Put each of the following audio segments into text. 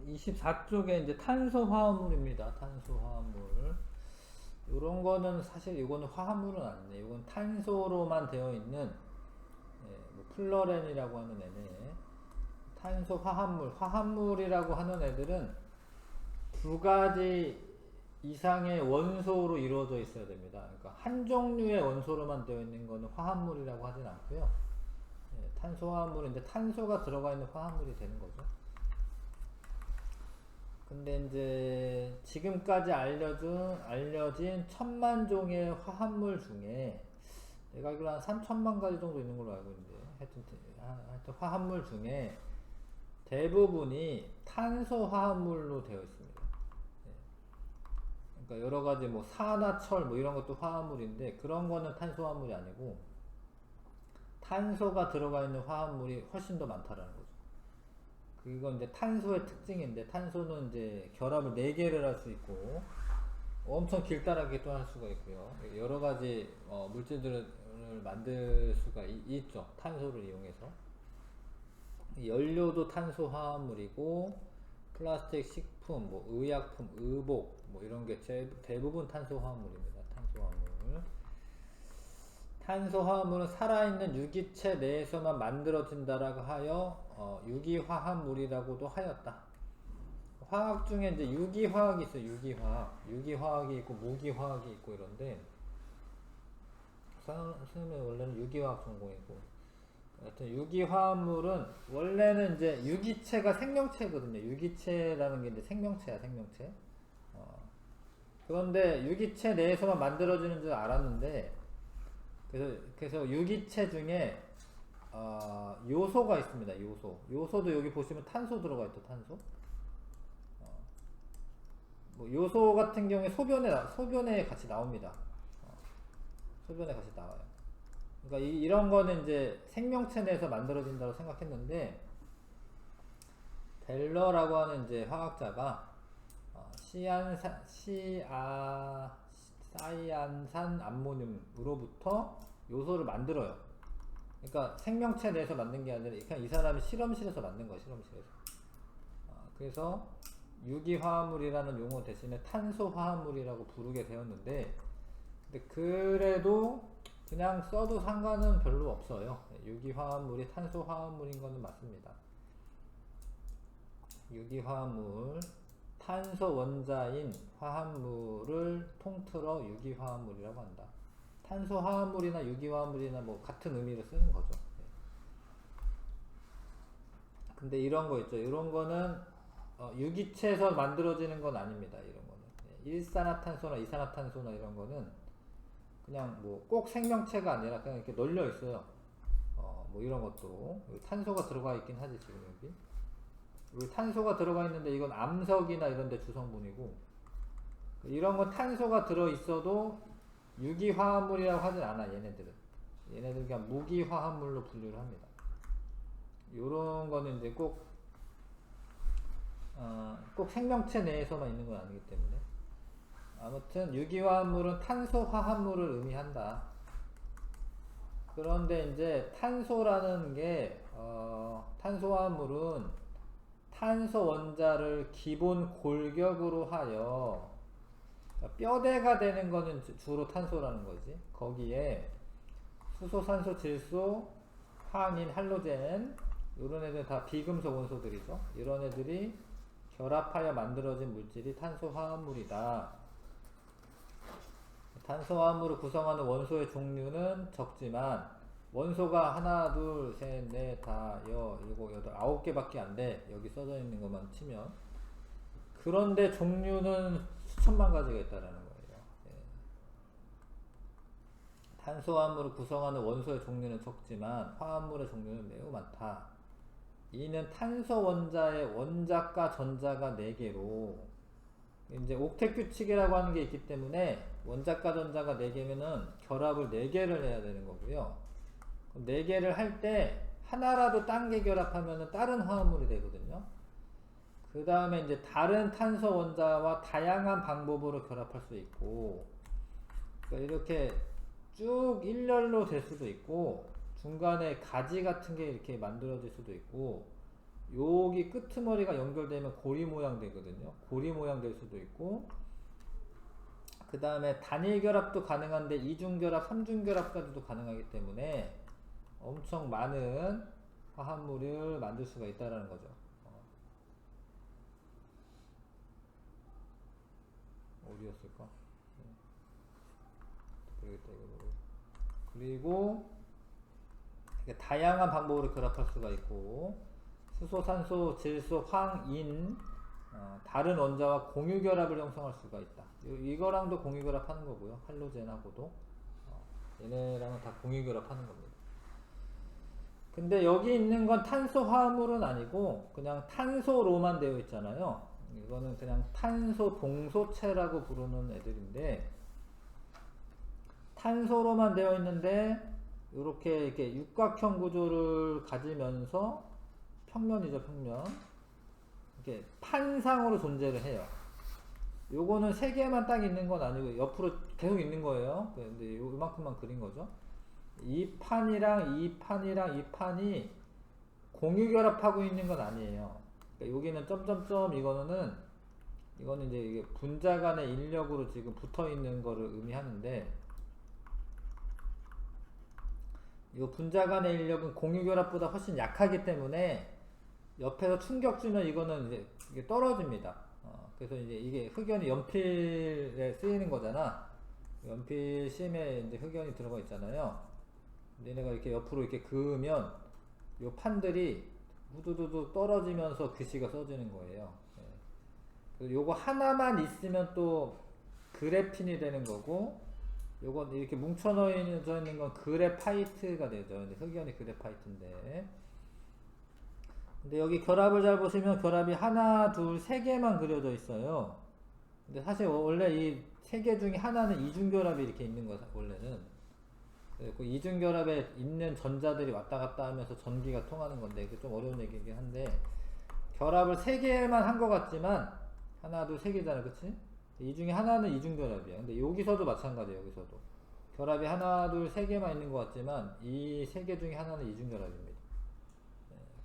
24쪽에 이제 탄소화합물입니다. 탄소화합물. 요런 거는 사실 이거는 화합물은 아니네. 이건 탄소로만 되어 있는 뭐 플러렌이라고 하는 애네. 탄소화합물. 화합물이라고 하는 애들은 두 가지 이상의 원소로 이루어져 있어야 됩니다. 그러니까 한 종류의 원소로만 되어 있는 거는 화합물이라고 하진 않고요. 탄소화합물은 이제 탄소가 들어가 있는 화합물이 되는 거죠. 근데 이제 지금까지 알려진 1000만 종의 화합물 중에 내가 알기로 한 3000만 가지 정도 있는 걸로 알고 있는데 하여튼 화합물 중에 대부분이 탄소 화합물로 되어 있습니다. 그러니까 여러 가지 뭐 사나 철 뭐 이런 것도 화합물인데 그런 거는 탄소 화합물이 아니고 탄소가 들어가 있는 화합물이 훨씬 더 많다라는 거죠. 그건 이제 탄소의 특징인데 탄소는 이제 결합을 4개를 할 수 있고 엄청 길다랗게 또 할 수가 있고요. 여러 가지 물질들을 만들 수가 있죠. 탄소를 이용해서. 연료도 탄소 화합물이고 플라스틱, 식품, 뭐 의약품, 의복 뭐 이런 게 대부분 탄소 화합물입니다. 탄소 화합물. 탄소 화합물은 살아있는 유기체 내에서만 만들어진다라고 하여 유기화합물이라고도 하였다. 화학 중에 이제 유기화학이 있어요. 유기화학이 있고 무기화학이 있고 이런데 선생님은 원래는 유기화학 전공이고 하여튼 유기화합물은 원래는 이제 유기체가 생명체거든요. 유기체라는 게 이제 생명체야, 생명체. 그런데 유기체 내에서만 만들어지는 줄 알았는데 그래서 유기체 중에 요소가 있습니다. 요소도 여기 보시면 탄소 들어가 있죠. 탄소. 뭐 요소 같은 경우에 소변에 같이 나옵니다. 소변에 같이 나와요. 그러니까 이런 거는 이제 생명체 내에서 만들어진다고 생각했는데 델러라고 하는 이제 화학자가 사이안산 암모늄으로부터 요소를 만들어요. 그러니까 생명체 내에서 만든 게 아니라 그냥 이 사람이 실험실에서 만든 거예요. 실험실에서. 그래서 유기화합물이라는 용어 대신에 탄소화합물이라고 부르게 되었는데 근데 그래도 그냥 써도 상관은 별로 없어요. 유기화합물이 탄소화합물인 거는 맞습니다. 유기화합물 탄소 원자인 화합물을 통틀어 유기화합물이라고 한다. 탄소 화합물이나 유기화합물이나 뭐 같은 의미로 쓰는 거죠. 근데 이런 거 있죠. 이런 거는 유기체에서 만들어지는 건 아닙니다. 이런 거는 일산화탄소나 이산화탄소나 이런 거는 그냥 뭐 꼭 생명체가 아니라 그냥 이렇게 널려 있어요. 뭐 이런 것도 탄소가 들어가 있긴 하지 지금 여기 탄소가 들어가 있는데 이건 암석이나 이런 데 주성분이고 이런 건 탄소가 들어 있어도 유기화합물이라고 하진 않아. 얘네들 그냥 무기화합물로 분류를 합니다. 요런 거는 이제 꼭 생명체 내에서만 있는 건 아니기 때문에 아무튼 유기화합물은 탄소화합물을 의미한다. 그런데 이제 탄소라는 게 탄소화합물은 탄소 원자를 기본 골격으로 하여 뼈대가 되는 거는 주로 탄소라는 거지. 거기에 수소, 산소, 질소, 황인, 할로젠 이런 애들 다 비금속 원소들이죠. 이런 애들이 결합하여 만들어진 물질이 탄소화합물이다. 탄소화합물을 구성하는 원소의 종류는 적지만 원소가 하나, 둘, 셋, 넷, 다, 일곱, 여덟, 9개밖에 안 돼. 여기 써져 있는 것만 치면. 그런데 종류는 수천만 가지가 있다라는 거예요. 탄소화합물을 구성하는 원소의 종류는 적지만 화합물의 종류는 매우 많다. 이는 탄소 원자의 원자과 전자가 4개로 이제 옥텟 규칙이라고 하는 게 있기 때문에 원자과 전자가 4개면은 결합을 4개를 해야 되는 거고요. 4개를 할 때 하나라도 딴 게 결합하면은 다른 화합물이 되거든요. 그 다음에 이제 다른 탄소 원자와 다양한 방법으로 결합할 수 있고 그러니까 이렇게 쭉 일렬로 될 수도 있고 중간에 가지 같은 게 이렇게 만들어질 수도 있고 여기 끄트머리가 연결되면 고리 모양 되거든요. 고리 모양 될 수도 있고, 그 다음에 단일 결합도 가능한데 이중 결합, 삼중 결합까지도 가능하기 때문에 엄청 많은 화합물을 만들 수가 있다라는 거죠. 어디였을까? 모르겠다 이거. 그리고 다양한 방법으로 결합할 수가 있고, 수소, 산소, 질소, 황, 인, 다른 원자와 공유 결합을 형성할 수가 있다. 이거랑도 공유 결합하는 거고요. 할로젠하고도 얘네랑은 다 공유 결합하는 겁니다. 근데 여기 있는 건 탄소 화합물은 아니고 그냥 탄소로만 되어 있잖아요. 이거는 그냥 탄소 동소체라고 부르는 애들인데, 탄소로만 되어 있는데 이렇게 육각형 구조를 가지면서 평면이죠, 평면. 이렇게 판상으로 존재를 해요. 요거는 세 개만 딱 있는 건 아니고 옆으로 계속 있는 거예요. 근데 요만큼만 그린 거죠. 이 판이랑 이 판이랑 이 판이 공유 결합하고 있는 건 아니에요. 그러니까 여기는 점점점, 이거는 이제 이게 분자 간의 인력으로 지금 붙어 있는 거를 의미하는데, 이 분자 간의 인력은 공유 결합보다 훨씬 약하기 때문에 옆에서 충격 주면 이거는 이제 이게 떨어집니다. 그래서 이제 이게 흑연이 연필에 쓰이는 거잖아. 연필 심에 이제 흑연이 들어가 있잖아요. 얘네가 이렇게 옆으로 이렇게 그으면 요 판들이 우두두두 떨어지면서 글씨가 써지는 거예요. 그래서 요거 하나만 있으면 또 그래핀이 되는 거고, 요건 이렇게 뭉쳐 넣어져 있는 건 그래파이트가 되죠. 근데 흑연이 그래파이트인데, 근데 여기 결합을 잘 보시면 결합이 하나, 둘, 세 개만 그려져 있어요. 근데 사실 원래 이 세 개 중에 하나는 이중결합이 이렇게 있는 거예요, 원래는. 그 이중결합에 있는 전자들이 왔다 갔다 하면서 전기가 통하는 건데, 이게 좀 어려운 얘기긴 한데, 결합을 세 개만 한 것 같지만, 하나, 둘, 세 개잖아, 그치? 이 중에 하나는 이중결합이야. 근데 여기서도 마찬가지예요, 여기서도. 결합이 하나, 둘, 세 개만 있는 것 같지만, 이 세 개 중에 하나는 이중결합입니다.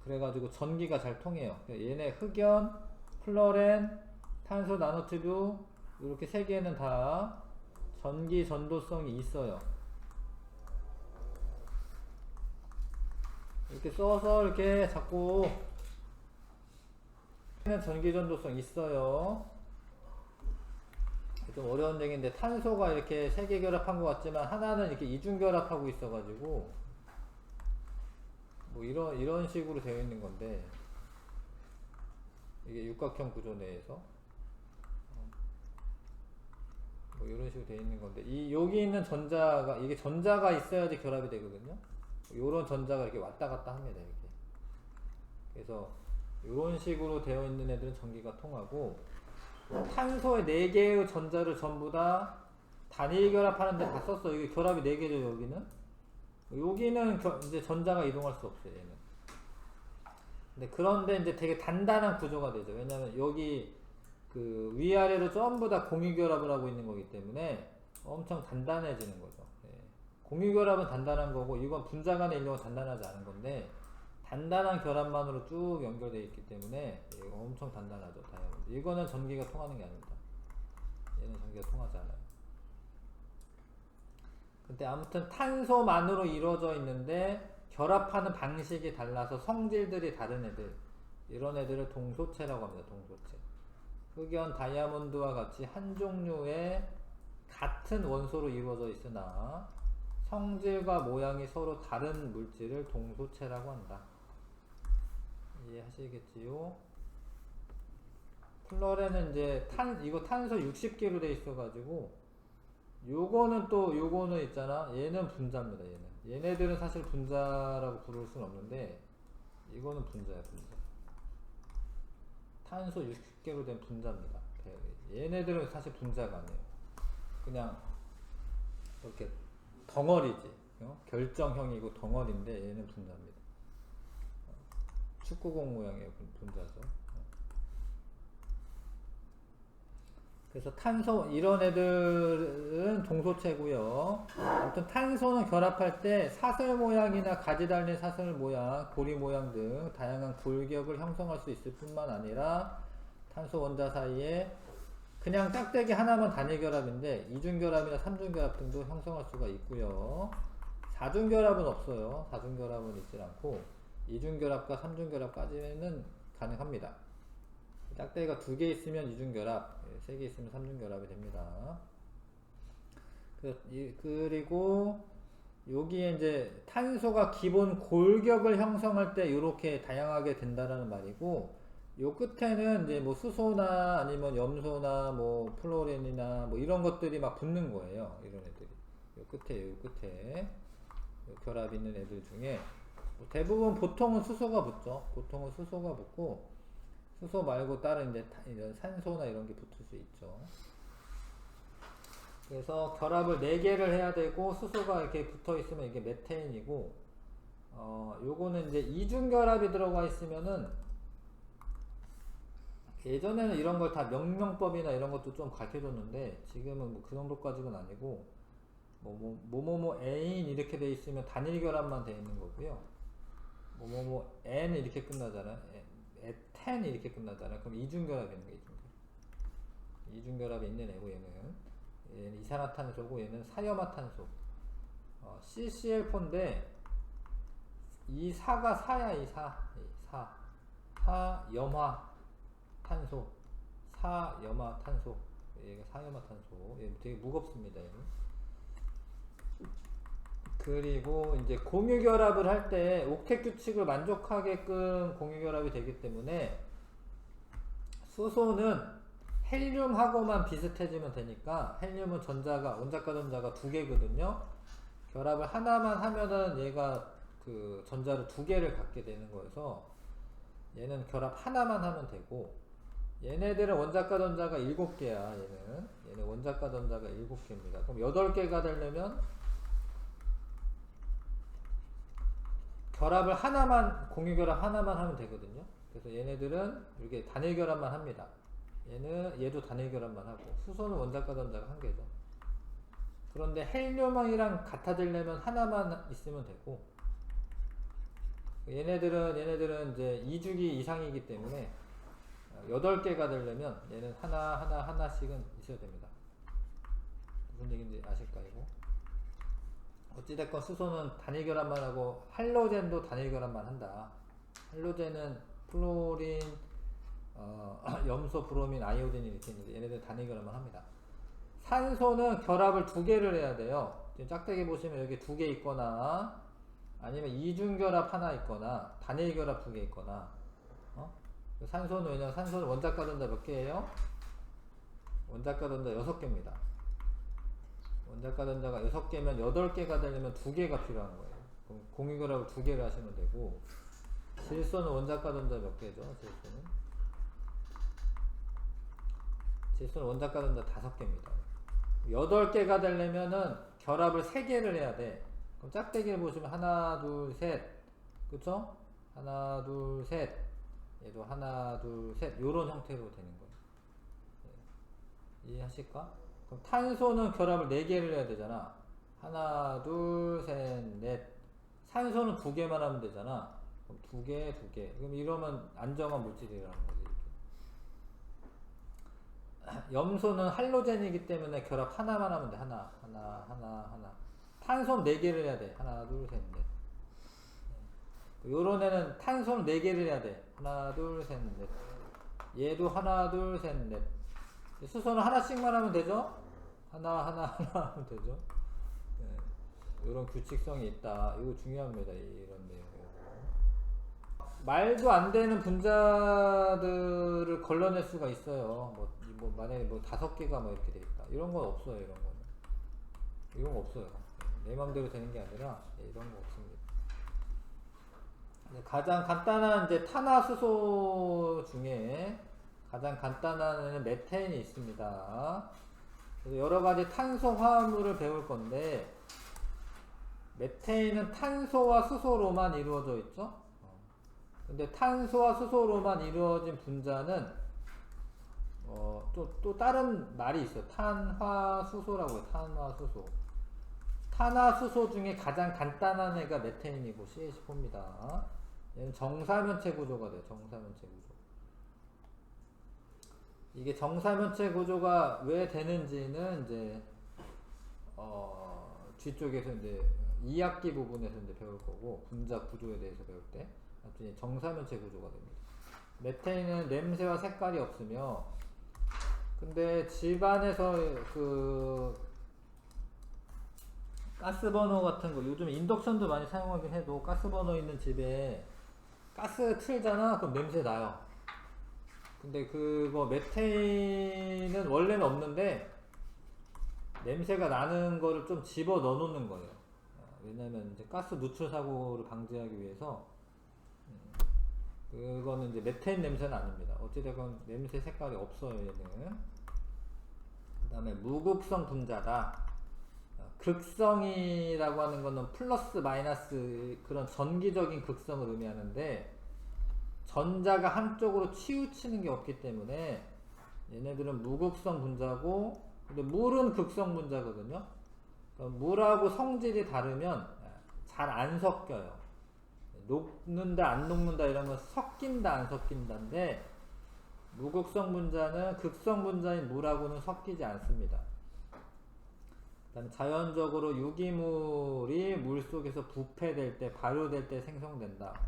그래가지고 전기가 잘 통해요. 얘네 흑연, 플러렌, 탄소 나노튜브, 이렇게 세 개는 다 전기 전도성이 있어요. 이렇게 써서 이렇게 자꾸 전기 전도성 있어요. 좀 어려운 얘기인데, 탄소가 이렇게 세 개 결합한 것 같지만 하나는 이렇게 이중 결합하고 있어가지고 뭐 이런 식으로 되어 있는 건데, 이게 육각형 구조 내에서 뭐 이런 식으로 되어 있는 건데, 여기 있는 전자가, 이게 전자가 있어야지 결합이 되거든요. 요런 전자가 이렇게 왔다 갔다 합니다, 이렇게. 그래서 이런 식으로 되어 있는 애들은 전기가 통하고, 탄소의 4개의 전자를 전부 다 단일 결합하는데 다 썼어. 이게 결합이 4개죠, 여기는 이제 전자가 이동할 수 없어요, 얘는. 근데 그런데 이제 되게 단단한 구조가 되죠. 왜냐면 여기 그 위아래로 전부 다 공유 결합을 하고 있는 거기 때문에 엄청 단단해지는 거죠. 공유 결합은 단단한 거고, 이건 분자 간의 인력은 단단하지 않은 건데, 단단한 결합만으로 쭉 연결되어 있기 때문에 이거 엄청 단단하죠, 다이아몬드. 이거는 전기가 통하는 게 아닙니다. 얘는 전기가 통하지 않아요. 근데 아무튼 탄소만으로 이루어져 있는데 결합하는 방식이 달라서 성질들이 다른 애들, 이런 애들을 동소체라고 합니다. 동소체. 흑연, 다이아몬드와 같이 한 종류의 같은 원소로 이루어져 있으나 성질과 모양이 서로 다른 물질을 동소체라고 한다. 이해하시겠지요? 플러렌은 이제 이거 탄소 60개로 돼 있어가지고, 요거는 있잖아. 얘는 분자입니다, 얘네들은 사실 분자라고 부를 수는 없는데, 이거는 분자야, 분자. 탄소 60개로 된 분자입니다. 얘네들은 사실 분자가 아니에요. 그냥 이렇게 덩어리지. 결정형이고 덩어리인데 얘는 분자입니다. 축구공 모양의 분자죠. 그래서 탄소 이런 애들은 동소체고요. 아무튼 탄소는 결합할 때 사슬 모양이나 가지 달린 사슬 모양, 고리 모양 등 다양한 골격을 형성할 수 있을 뿐만 아니라 탄소 원자 사이에 그냥 짝대기 하나만 단일 결합인데 이중 결합이나 삼중 결합 등도 형성할 수가 있고요. 사중 결합은 없어요. 사중 결합은 있지 않고 이중 결합과 삼중 결합까지는 가능합니다. 짝대기가 2개 있으면 이중결합, 3개 있으면 삼중결합이 됩니다. 그리고 여기에 이제 탄소가 기본 골격을 형성할 때 이렇게 다양하게 된다라는 말이고, 요 끝에는 이제 뭐 수소나 아니면 염소나 뭐 플로린이나 뭐 이런 것들이 막 붙는 거예요. 이런 애들이. 요 끝에 요 결합 있는 애들 중에 뭐 대부분 보통은 수소가 붙죠. 보통은 수소가 붙고, 수소 말고 다른 이제 산소나 이런 게 붙을 수 있죠. 그래서 결합을 4개를 해야 되고, 수소가 이렇게 붙어 있으면 이게 메테인이고, 요거는 이제 이중 결합이 들어가 있으면은, 예전에는 이런 걸 다 명명법이나 이런 것도 좀 가르쳐 줬는데, 지금은 뭐 그 정도까지는 아니고, 뭐뭐뭐 애인 이렇게 돼 있으면 단일 결합만 돼 있는 거고요. 뭐뭐뭐 N 이렇게 끝나잖아요. 10 이렇게 끝나잖아요. 그럼 이중결합이 있는 거예요. 이중결합이 있는 애고, 얘는 이산화탄소고, 얘는 사염화탄소. CCl4인데 이 사가 사야. 이 사염화탄소. 사염화탄소. 얘가 사염화탄소. 얘 되게 무겁습니다. 얘는. 그리고 이제 공유결합을 할 때 옥텟 규칙을 만족하게끔 공유결합이 되기 때문에 수소는 헬륨하고만 비슷해지면 되니까, 헬륨은 원자과 전자가 2개거든요. 결합을 하나만 하면은 얘가 그 전자를 2개를 갖게 되는 거여서 얘는 결합 하나만 하면 되고, 얘네들은 원자과 전자가 7개야. 얘는 원자과 전자가 7개입니다. 그럼 8개가 되려면 결합을 공유결합 하나만 하면 되거든요. 그래서 얘네들은 이렇게 단일 결합만 합니다. 얘도 단일 결합만 하고, 수소는 원자과 전자가 1개죠. 그런데 헬륨이랑 같아지려면 하나만 있으면 되고, 얘네들은 이제 2주기 이상이기 때문에 8개가 되려면 얘는 하나씩은 있어야 됩니다. 무슨 얘기인지 아실까요? 이거? 어찌됐건 수소는 단일 결합만 하고, 할로젠도 단일 결합만 한다. 할로젠은 플로린, 염소, 브로민, 아이오딘이 이렇게 있는데 얘네들 단일 결합만 합니다. 산소는 결합을 2개를 해야 돼요. 지금 짝대기 보시면 여기 2개 있거나, 아니면 이중 결합 하나 있거나, 단일 결합 2개 있거나. 산소는, 왜냐면 산소는 원자과 전자 몇 개예요? 원자과 전자 6개입니다. 원자과 전자가 6개면 8개가 되려면 2개가 필요한 거예요. 그럼 공유결합을 2개를 하시면 되고, 질소는 원자과 전자 몇 개죠? 질소는 원자과 전자 5개입니다. 8개가 되려면은 결합을 3개를 해야 돼. 그럼 짝대기를 보시면 하나, 둘, 셋. 그쵸? 하나, 둘, 셋. 얘도 하나, 둘, 셋. 요런 형태로 되는 거예요. 이해하실까? 그럼 탄소는 결합을 4개를 해야 되잖아. 하나, 둘, 셋, 넷. 산소는 2개만 하면 되잖아. 그럼 2개. 그럼 이러면 안정한 물질이라는 거지. 염소는 할로젠이기 때문에 결합 하나만 하면 돼. 하나. 탄소는 4개를 해야 돼. 하나, 둘, 셋, 넷. 요런 애는 탄소는 4개를 해야 돼. 하나, 둘, 셋, 넷. 얘도 하나, 둘, 셋, 넷. 수소는 하나씩만 하면 되죠? 하나 하면 되죠? 네. 이런 규칙성이 있다. 이거 중요합니다. 이런 내용. 말도 안 되는 분자들을 걸러낼 수가 있어요. 만약에 5개가 이렇게 돼 있다. 이런 건 없어요. 이런 거 없어요. 내 맘대로 되는 게 아니라, 이런 거 없습니다. 가장 간단한 이제 탄화수소 중에 가장 간단한 애는 메테인이 있습니다. 그래서 여러 가지 탄소 화합물을 배울 건데, 메테인은 탄소와 수소로만 이루어져 있죠. 근데 탄소와 수소로만 이루어진 분자는 또 다른 말이 있어요. 탄화수소라고 해요. 탄화수소. 탄화수소 중에 가장 간단한 애가 메테인이고 CH4입니다. 얘는 정사면체 구조가 돼요. 정사면체 구조. 이게 정사면체 구조가 왜 되는지는 이제 뒤쪽에서 이제 2학기 부분에서 이제 배울 거고, 분자 구조에 대해서 배울 때 아무튼 정사면체 구조가 됩니다. 메테인은 냄새와 색깔이 없으며, 근데 집안에서 그 가스버너 같은 거, 요즘 인덕션도 많이 사용하긴 해도 가스버너 있는 집에 가스 틀잖아? 그럼 냄새 나요. 근데 그거 메테인은 원래는 없는데 냄새가 나는 거를 좀 집어 넣어 놓는 거예요. 왜냐면 이제 가스 누출 사고를 방지하기 위해서. 그거는 이제 메테인 냄새는 아닙니다. 어찌되건 냄새 색깔이 없어요, 얘는. 그 다음에 무극성 분자다. 극성이라고 하는 거는 플러스 마이너스 그런 전기적인 극성을 의미하는데, 전자가 한쪽으로 치우치는 게 없기 때문에 얘네들은 무극성 분자고, 근데 물은 극성 분자거든요. 그러니까 물하고 성질이 다르면 잘 안 섞여요. 녹는다 안 녹는다 이런 건 섞인다 안 섞인다인데, 무극성 분자는 극성 분자인 물하고는 섞이지 않습니다. 그다음에 자연적으로 유기물이 물속에서 부패될 때, 발효될 때 생성된다.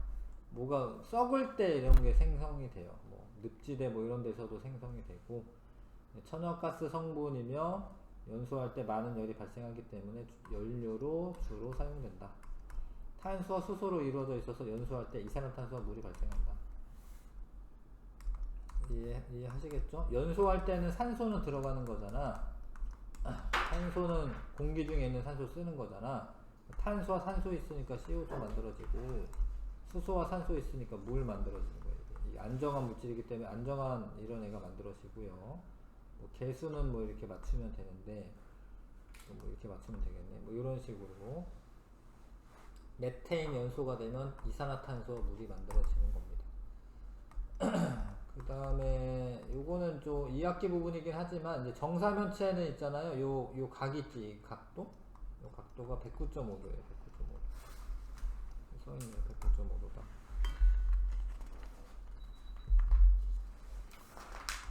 뭐가 썩을 때 이런 게 생성이 돼요. 뭐 늪지대 뭐 이런 데서도 생성이 되고, 천연가스 성분이며 연소할 때 많은 열이 발생하기 때문에 연료로 주로 사용된다. 탄수와 수소로 이루어져 있어서 연소할 때 이산화탄소와 물이 발생한다. 이해하시겠죠? 연소할 때는 산소는 들어가는 거잖아. 산소는 공기 중에 있는 산소 쓰는 거잖아. 탄수와 산소 있으니까 CO2 만들어지고, 수소와 산소 있으니까 물 만들어지는 거예요. 이게 안정한 물질이기 때문에 안정한 이런 애가 만들어지고요. 뭐 개수는 뭐 이렇게 맞추면 되는데, 뭐 이렇게 맞추면 되겠네. 뭐 이런 식으로 메테인 연소가 되면 이산화탄소 물이 만들어지는 겁니다. 그 다음에 요거는 좀 2학기 부분이긴 하지만, 이제 정사면체는 있잖아요. 요 각 있지, 각도? 요 각도가 109.5도예요. 109.5도. 써있네, 109.5도다.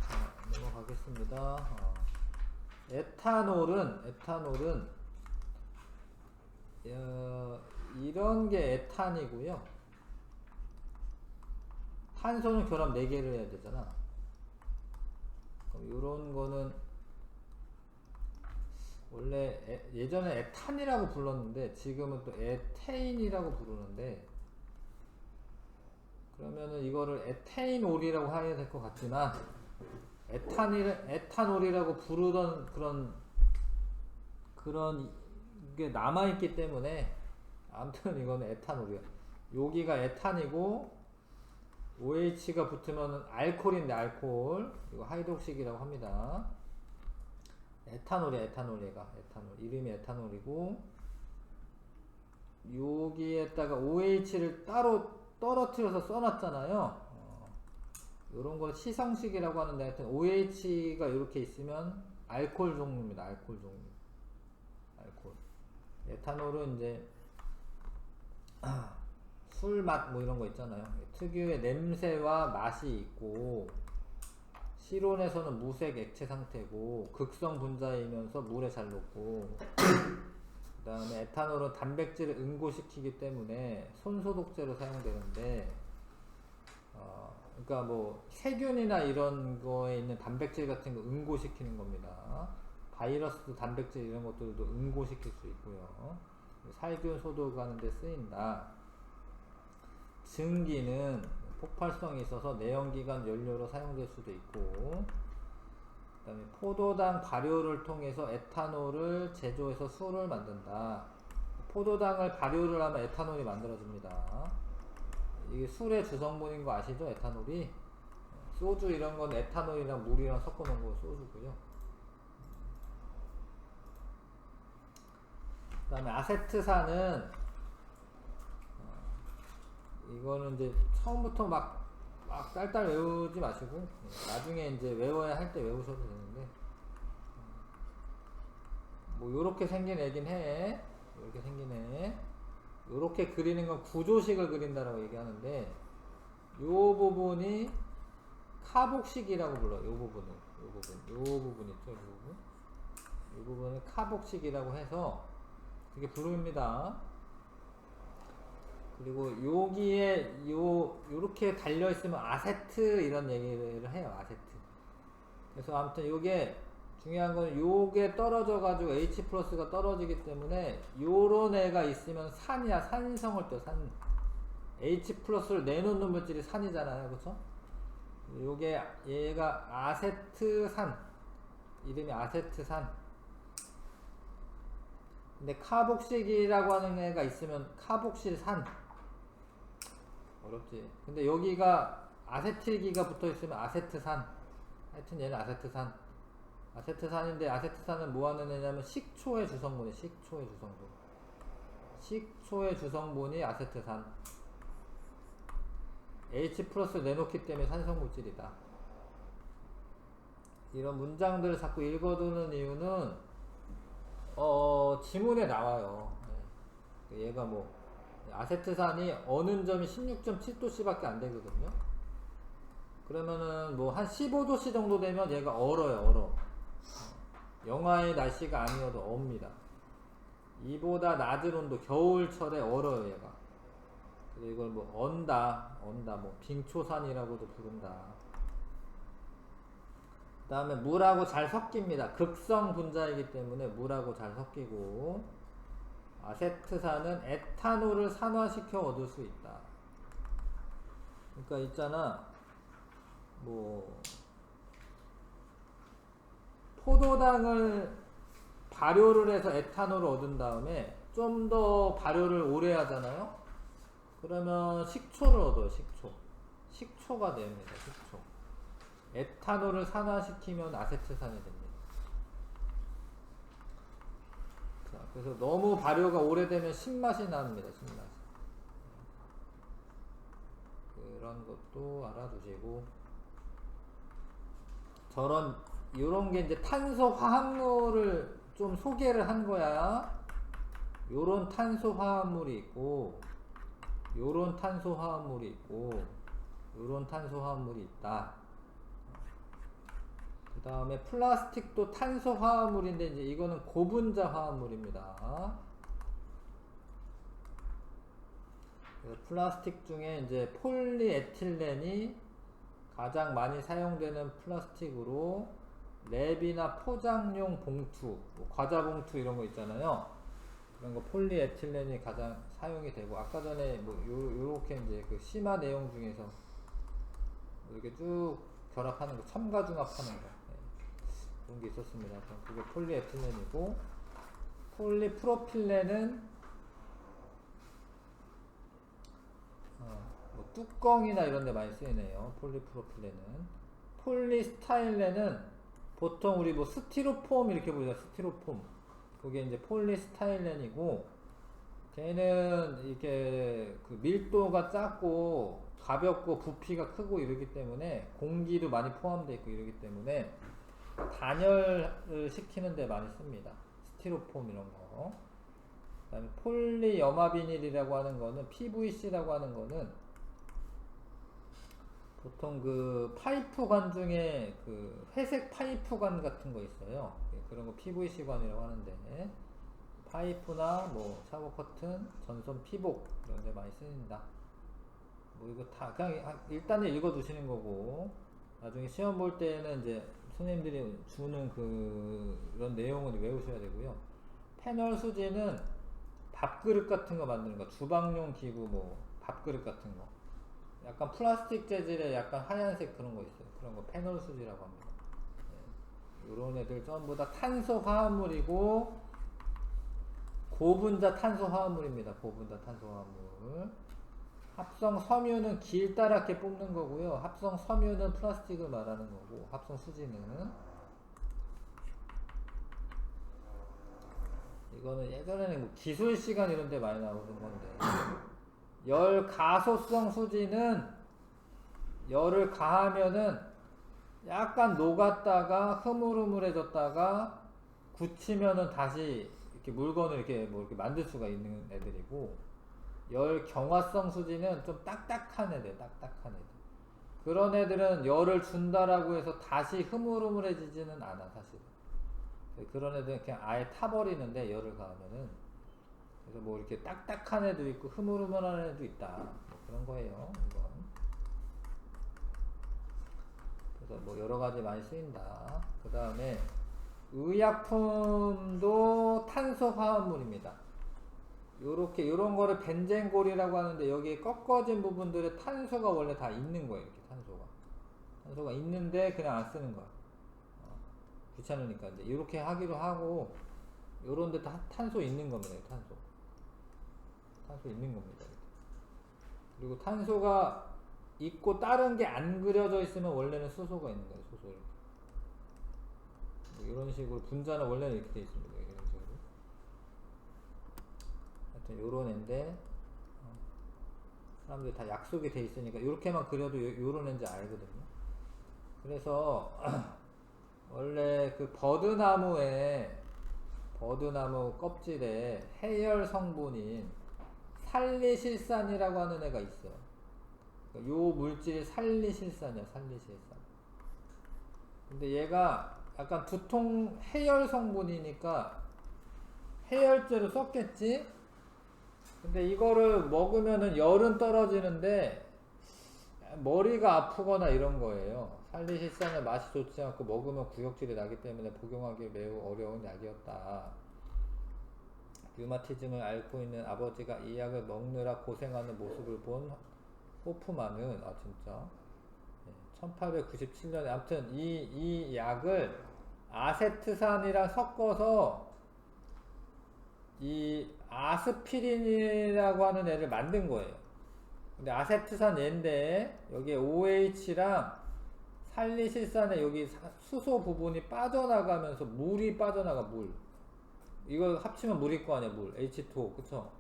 자, 넘어가겠습니다. 에탄올은 이런 게 에탄이고요. 탄소는 결합 4개를 해야 되잖아. 그럼 요런 거는 원래 예전에 에탄이라고 불렀는데 지금은 또 에테인이라고 부르는데, 그러면은 이거를 에테인올이라고 해야 될 것 같지만, 에탄올이라고 부르던 그런 게 남아있기 때문에 아무튼 이거는 에탄올이야. 여기가 에탄이고 OH가 붙으면 알코올인데, 알코올. 이거 하이독식이라고 합니다. 에탄올이야, 에탄올. 이름이 에탄올이고, 여기에다가 OH를 따로 떨어뜨려서 써놨잖아요. 요런 걸 시성식이라고 하는데, 하여튼 OH가 이렇게 있으면 알코올 종류입니다. 알코올 종류. 알코올. 에탄올은 이제 술맛 뭐 이런 거 있잖아요. 특유의 냄새와 맛이 있고, 실온에서는 무색 액체 상태고, 극성 분자이면서 물에 잘 녹고, 그 다음에 에탄올은 단백질을 응고시키기 때문에 손소독제로 사용되는데, 그러니까 뭐 세균이나 이런 거에 있는 단백질 같은 거 응고시키는 겁니다. 바이러스도 단백질 이런 것들도 응고시킬 수 있고요. 살균 소독하는 데 쓰인다. 증기는 폭발성이 있어서 내연기관 연료로 사용될 수도 있고, 그 다음에 포도당 발효를 통해서 에탄올을 제조해서 술을 만든다. 포도당을 발효를 하면 에탄올이 만들어집니다. 이게 술의 주성분인 거 아시죠? 에탄올이. 소주 이런 건 에탄올이랑 물이랑 섞어 놓은 거 소주고요. 그 다음에 아세트산은 이거는 이제 처음부터 막 막 딸딸 외우지 마시고 나중에 이제 외워야 할 때 외우셔도 되는데 뭐 요렇게 생긴 애긴 해. 요렇게 생긴 애. 요렇게 그리는 건 구조식을 그린다라고 얘기하는데 요 부분이 카복식이라고 불러요. 요 부분 있죠. 요 부분. 요 부분을 카복식이라고 해서 그게 부릅니다. 그리고 여기에 요렇게 달려 있으면 아세트 이런 얘기를 해요. 아세트. 그래서 아무튼 요게 중요한 건 요게 떨어져 가지고 H 플러스가 떨어지기 때문에 요런 애가 있으면 산이야. 산성을 떠. 산. H 플러스를 내놓는 물질이 산이잖아요. 그쵸? 요게 얘가 아세트산. 이름이 아세트산. 근데 카복식이라고 하는 애가 있으면 카복실산. 어렵지. 근데 여기가 아세틸기가 붙어 있으면 아세트산. 하여튼 얘는 아세트산. 아세트산인데 아세트산은 뭐 하는 애냐면 식초의 주성분이 식초의 주성분. 식초의 주성분이 아세트산. H 플러스 내놓기 때문에 산성물질이다. 이런 문장들을 자꾸 읽어두는 이유는 지문에 나와요. 얘가 뭐 아세트산이 어는 점이 16.7도씨 밖에 안 되거든요. 그러면은 뭐 한 15도씨 정도 되면 얘가 얼어. 영하의 날씨가 아니어도 업니다. 이보다 낮은 온도 겨울철에 얼어요 얘가. 그래서 이걸 뭐 언다 뭐 빙초산이라고도 부른다. 그 다음에 물하고 잘 섞입니다. 극성 분자이기 때문에 물하고 잘 섞이고 아세트산은 에탄올을 산화시켜 얻을 수 있다. 그러니까 있잖아 뭐 포도당을 발효를 해서 에탄올을 얻은 다음에 좀 더 발효를 오래 하잖아요. 그러면 식초를 얻어요. 식초가 됩니다. 식초. 에탄올을 산화시키면 아세트산이 됩니다. 자, 그래서 너무 발효가 오래되면 신맛이 납니다. 신맛. 그런 것도 알아두시고 요런 게 이제 탄소 화합물을 좀 소개를 한 거야. 요런 탄소 화합물이 있고 요런 탄소 화합물이 있고 요런 탄소 화합물이 있다. 그 다음에 플라스틱도 탄소 화합물인데 이제 이거는 고분자 화합물입니다. 플라스틱 중에 이제 폴리에틸렌이 가장 많이 사용되는 플라스틱으로 랩이나 포장용 봉투, 뭐 과자 봉투 이런 거 있잖아요. 그런 거 폴리에틸렌이 가장 사용이 되고 아까 전에 뭐 요렇게 이제 그 심화 내용 중에서 이렇게 쭉 결합하는 거, 첨가중합하는 거 그런 게 있었습니다. 그게 폴리에틸렌이고 폴리프로필렌은 뭐 뚜껑이나 이런 데 많이 쓰이네요. 폴리프로필렌은. 폴리스타일렌은 보통 우리 뭐 스티로폼 이렇게 부르죠. 스티로폼. 그게 이제 폴리스타일렌이고 걔는 이렇게 그 밀도가 작고 가볍고 부피가 크고 이러기 때문에 공기도 많이 포함되어 있고 이러기 때문에 단열을 시키는 데 많이 씁니다. 스티로폼 이런 거. 그 다음에 폴리염화비닐이라고 하는 거는 PVC라고 하는 거는 보통 그 파이프관 중에 그 회색 파이프관 같은 거 있어요. 그런 거 PVC관이라고 하는데 파이프나 뭐 샤워 커튼, 전선 피복 이런 데 많이 쓰인다. 뭐 이거 다 그냥 일단은 읽어 두시는 거고 나중에 시험 볼 때는 이제 선생님들이 주는 그런 내용을 외우셔야 되고요. 패널 수지는 밥그릇 같은 거 만드는 거, 주방용 기구 뭐 밥그릇 같은 거. 약간 플라스틱 재질의 약간 하얀색 그런 거 있어요. 그런 거 패널 수지라고 합니다. 이런 애들 전부 다 탄소 화합물이고 고분자 탄소 화합물입니다. 고분자 탄소 화합물. 합성 섬유는 길다랗게 뽑는 거고요. 합성 섬유는 플라스틱을 말하는 거고 합성 수지는 이거는 예전에는 뭐 기술 시간 이런 데 많이 나오는 건데 열 가소성 수지는 열을 가하면은 약간 녹았다가 흐물흐물해졌다가 굳히면은 다시 이렇게 물건을 이렇게 뭐 이렇게 만들 수가 있는 애들이고, 열 경화성 수지는 좀 딱딱한 애들, 딱딱한 애들. 그런 애들은 열을 준다라고 해서 다시 흐물흐물해지지는 않아, 사실. 그런 애들은 그냥 아예 타버리는데, 열을 가하면은. 그래서 뭐 이렇게 딱딱한 애도 있고 흐물흐물한 애도 있다, 뭐 그런 거예요, 이건. 그래서 뭐 여러 가지 많이 쓰인다. 그 다음에 의약품도 탄소 화합물입니다. 요렇게 요런 거를 벤젠골이라고 하는데, 여기에 꺾어진 부분들에 탄소가 원래 다 있는 거예요. 이렇게 탄소가 있는데 그냥 안 쓰는 거야. 귀찮으니까. 이제 이렇게 하기로 하고, 요런데 다 탄소 있는 겁니다. 탄소 있는 겁니다. 그리고 탄소가 있고 다른 게 안 그려져 있으면 원래는 수소가 있는 거예요. 수소. 뭐 이런 식으로 분자는 원래는 이렇게 돼 있습니다. 이런 식으로. 하여튼 요런 애인데, 사람들이 다 약속이 돼 있으니까 이렇게만 그려도 요런 애인지 알거든요. 그래서 원래 그 버드나무 껍질에 해열 성분인 살리실산이라고 하는 애가 있어요. 요 물질이 살리실산이야, 살리실산. 근데 얘가 약간 두통 해열 성분이니까 해열제로 썼겠지? 근데 이거를 먹으면은 열은 떨어지는데 머리가 아프거나 이런 거예요. 살리실산은 맛이 좋지 않고 먹으면 구역질이 나기 때문에 복용하기 매우 어려운 약이었다. 류마티즘을 앓고 있는 아버지가 이 약을 먹느라 고생하는 모습을 본 호프만은, 진짜 1897년에 아무튼 이 약을 아세트산이랑 섞어서 이 아스피린이라고 하는 애를 만든 거예요. 근데 아세트산 얘인데 여기에 OH랑 살리실산에 여기 수소 부분이 빠져나가면서 물이 빠져나가, 물. 이거 합치면 물일 거 아니야, 물. H2O, 그쵸?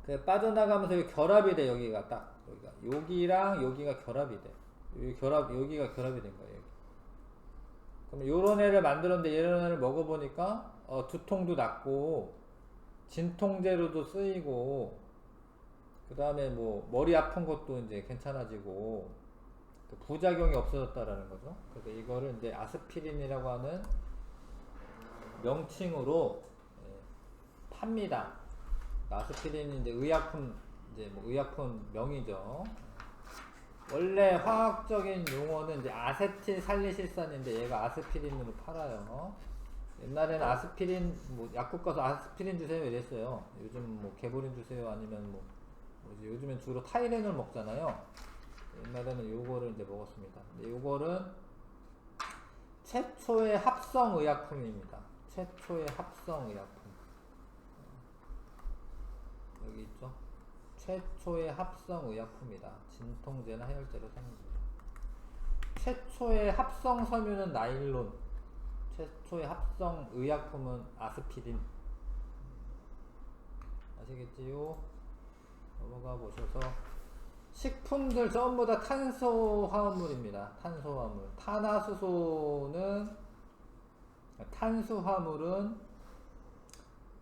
그 빠져나가면서 여기 결합이 돼, 여기가 딱. 여기랑 여기가 결합이 돼. 여기가 결합이 된 거예요, 여기. 그럼 요런 애를 만들었는데, 이런 애를 먹어보니까, 두통도 낫고, 진통제로도 쓰이고, 그 다음에 뭐, 머리 아픈 것도 이제 괜찮아지고, 부작용이 없어졌다라는 거죠. 그래서 이거를 이제 아스피린이라고 하는 명칭으로 팝니다. 아스피린이 이제 의약품, 뭐 의약품 명이죠. 원래 화학적인 용어는 이제 아세틸 살리실산인데 얘가 아스피린으로 팔아요. 옛날에는 아스피린, 뭐 약국 가서 아스피린 주세요 이랬어요. 요즘 뭐 개보린 주세요, 아니면 뭐지, 요즘엔 주로 타이레놀 먹잖아요. 옛날에는 요거를 이제 먹었습니다. 근데 요거는 최초의 합성 의약품입니다. 최초의 합성 의약품. 여기 있죠? 최초의 합성 의약품이다. 진통제나 해열제로 사용됩니다. 최초의 합성 섬유는 나일론, 최초의 합성 의약품은 아스피린. 아시겠지요? 넘어가 보셔서, 식품들 전부 다 탄소화합물입니다. 탄소화합물. 탄수화물은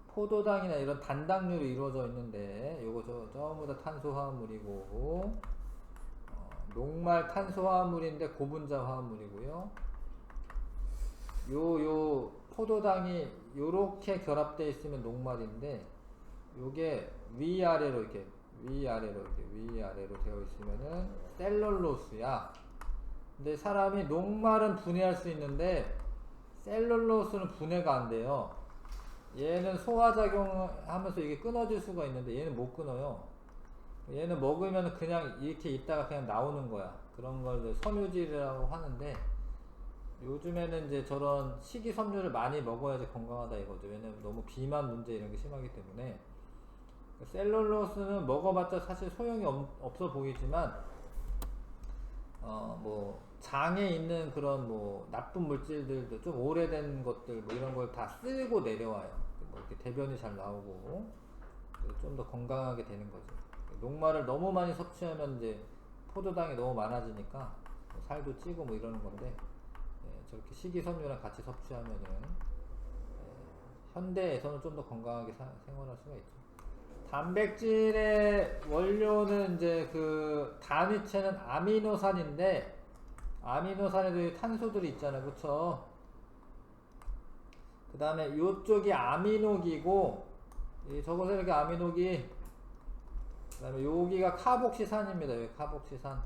포도당이나 이런 단당류로 이루어져 있는데, 요거 전부 다 탄소화합물이고, 녹말 탄소화합물인데 고분자 화합물이고요. 요 포도당이 요렇게 결합되어 있으면 녹말인데, 요게 위아래로 되어 있으면은 셀룰로스야. 근데 사람이 녹말은 분해할 수 있는데 셀룰로스는 분해가 안 돼요. 얘는 소화작용하면서 이게 끊어질 수가 있는데 얘는 못 끊어요. 얘는 먹으면 그냥 이렇게 있다가 그냥 나오는 거야. 그런 걸 섬유질이라고 하는데, 요즘에는 이제 저런 식이섬유를 많이 먹어야지 건강하다 이거죠. 왜냐면 너무 비만 문제 이런 게 심하기 때문에. 셀룰로스는 먹어봤자 사실 소용이 없어 보이지만, 뭐 장에 있는 그런 뭐 나쁜 물질들도 좀 오래된 것들 뭐 이런 걸 다 쓸고 내려와요. 뭐 이렇게 대변이 잘 나오고 좀 더 건강하게 되는 거죠. 녹말을 너무 많이 섭취하면 이제 포도당이 너무 많아지니까 뭐 살도 찌고 뭐 이러는 건데, 저렇게 식이섬유랑 같이 섭취하면은 현대에서는 좀 더 건강하게 생활할 수가 있죠. 단백질의 원료는 이제 그 단위체는 아미노산인데, 아미노산에도 탄소들이 있잖아요, 그쵸? 그 다음에 요쪽이 아미노기고, 저것에 이렇게 아미노기, 그 다음에 여기가 카복시산입니다. 여기 카복시산.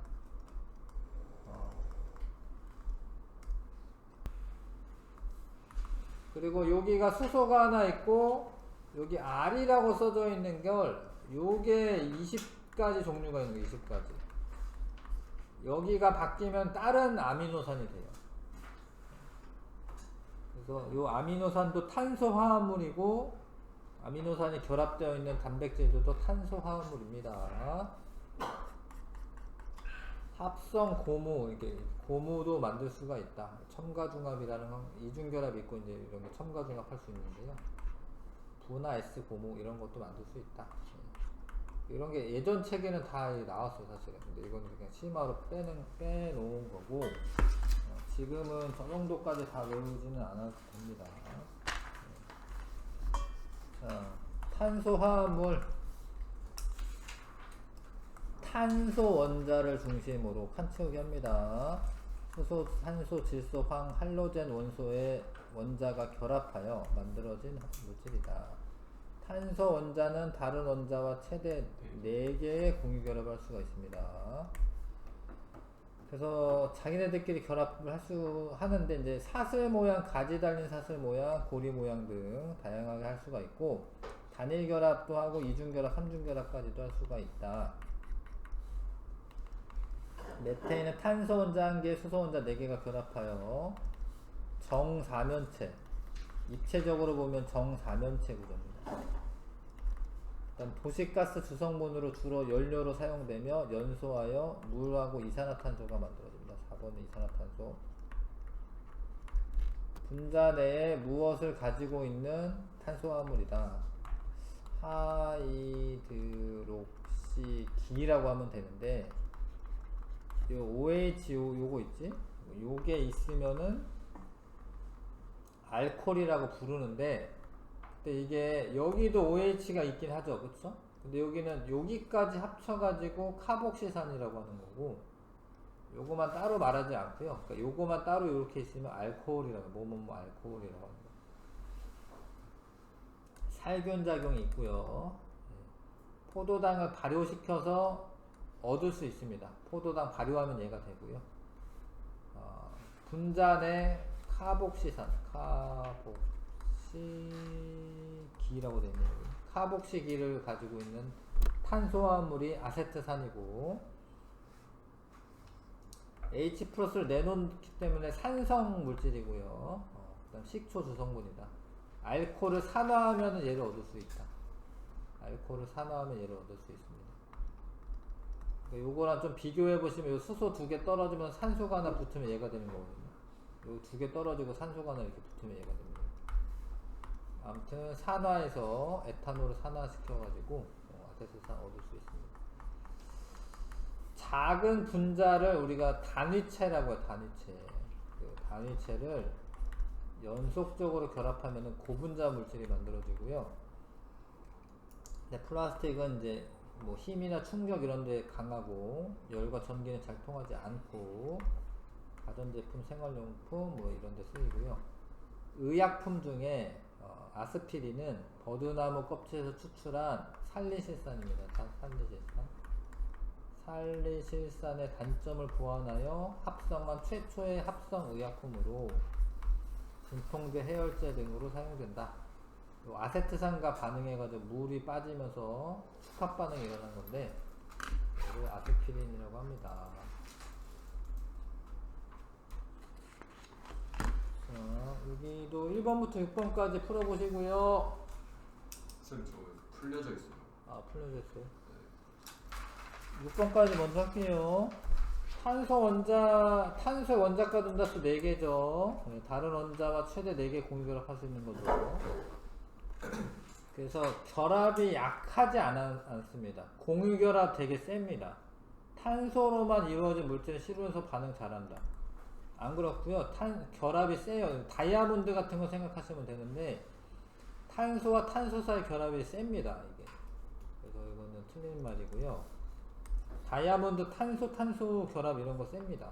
그리고 여기가 수소가 하나 있고, 여기 R이라고 써져 있는 걸, 요게 20가지 종류가 있는 거예요. 20가지. 여기가 바뀌면 다른 아미노산이 돼요. 그래서 요 아미노산도 탄소 화합물이고, 아미노산이 결합되어 있는 단백질도 탄소 화합물입니다. 합성 고무, 이게 고무도 만들 수가 있다. 첨가중합이라는 이중결합이 있고, 이제 이런 거 첨가중합할 수 있는데요. 분화 S 고무 이런 것도 만들 수 있다. 이런 게 예전 책에는 다 나왔어요, 사실은. 근데 이거는 그냥 심화로 빼놓은 거고, 지금은 저 정도까지 다 외우지는 않아도 됩니다. 자, 탄소 화합물. 탄소 원자를 중심으로 칸채우기 합니다. 수소, 산소, 질소, 황, 할로젠 원소의 원자가 결합하여 만들어진 물질이다. 탄소 원자는 다른 원자와 최대 4개의 공유 결합을 할 수가 있습니다. 그래서 자기네들끼리 결합을 하는데, 이제 사슬 모양, 가지 달린 사슬 모양, 고리 모양 등 다양하게 할 수가 있고, 단일 결합도 하고 이중 결합, 삼중 결합까지도 할 수가 있다. 메테인은 탄소 원자 1개, 수소 원자 4개가 결합하여 정사면체, 입체적으로 보면 정사면체 구조입니다. 일단 도시가스 주성분으로 주로 연료로 사용되며 연소하여 물하고 이산화탄소가 만들어집니다. 4번은 이산화탄소. 분자 내에 무엇을 가지고 있는 탄소화물이다. 하이드록시기라고 하면 되는데, 요 OH 요거 있지? 요게 있으면은 알코올이라고 부르는데, 근데 이게 여기도 OH가 있긴 하죠, 그쵸? 근데 여기는 여기까지 합쳐가지고 카복시산이라고 하는 거고, 요거만 따로 말하지 않고요. 그러니까 요거만 따로 이렇게 있으면 알코올이라고, 뭐뭐뭐 알코올이라고 하는 거. 살균 작용이 있고요. 포도당을 발효시켜서 얻을 수 있습니다. 포도당 발효하면 얘가 되고요. 분자 내 카복시산, 카복시기라고 되어 있네요. 카복시기를 가지고 있는 탄소화물이 아세트산이고, H 플러스를 내놓기 때문에 산성 물질이고요. 그다음 식초 주성분이다. 알코올을 산화하면 얘를 얻을 수 있다. 알코올을 산화하면 얘를 얻을 수 있습니다. 요거랑 좀 비교해 보시면, 요 수소 2개 떨어지면 산소가 하나 붙으면 얘가 되는 거거든요. 요 2개 떨어지고 산소가 하나 이렇게 붙으면 얘가 됩니다. 아무튼 산화해서 에탄올을 산화시켜가지고 아세트산 얻을 수 있습니다. 작은 분자를 우리가 단위체라고 해요. 단위체. 그 단위체를 연속적으로 결합하면 고분자 물질이 만들어지고요. 근데 플라스틱은 이제 뭐 힘이나 충격 이런 데 강하고, 열과 전기는 잘 통하지 않고, 가전제품, 생활용품 뭐 이런 데 쓰이고요. 의약품 중에 아스피린은 버드나무 껍질에서 추출한 살리실산입니다. 살리실산. 살리실산의 단점을 보완하여 합성한 최초의 합성 의약품으로 진통제, 해열제 등으로 사용된다. 아세트산과 반응해가지고 물이 빠지면서 축합 반응이 일어난 건데, 이걸 아스피린이라고 합니다. 자, 여기도 1번부터 6번까지 풀어보시고요. 쌤, 저 풀려져 있어요. 아, 풀려져 있어요? 네. 6번까지 먼저 할게요. 탄소의 원자가 분자수 4개죠. 네, 다른 원자와 최대 4개 공유 결합할 수 있는 거죠. 그래서 결합이 약하지 않습니다. 공유 결합 되게 셉니다. 탄소로만 이루어진 물질은 실온에서 반응 잘한다. 안 그렇고요. 결합이 세요. 다이아몬드 같은 거 생각하시면 되는데 탄소와 탄소 사이 결합이 셉니다. 이게. 그래서 이거는 틀린 말이고요. 다이아몬드 탄소 결합 이런 거 셉니다.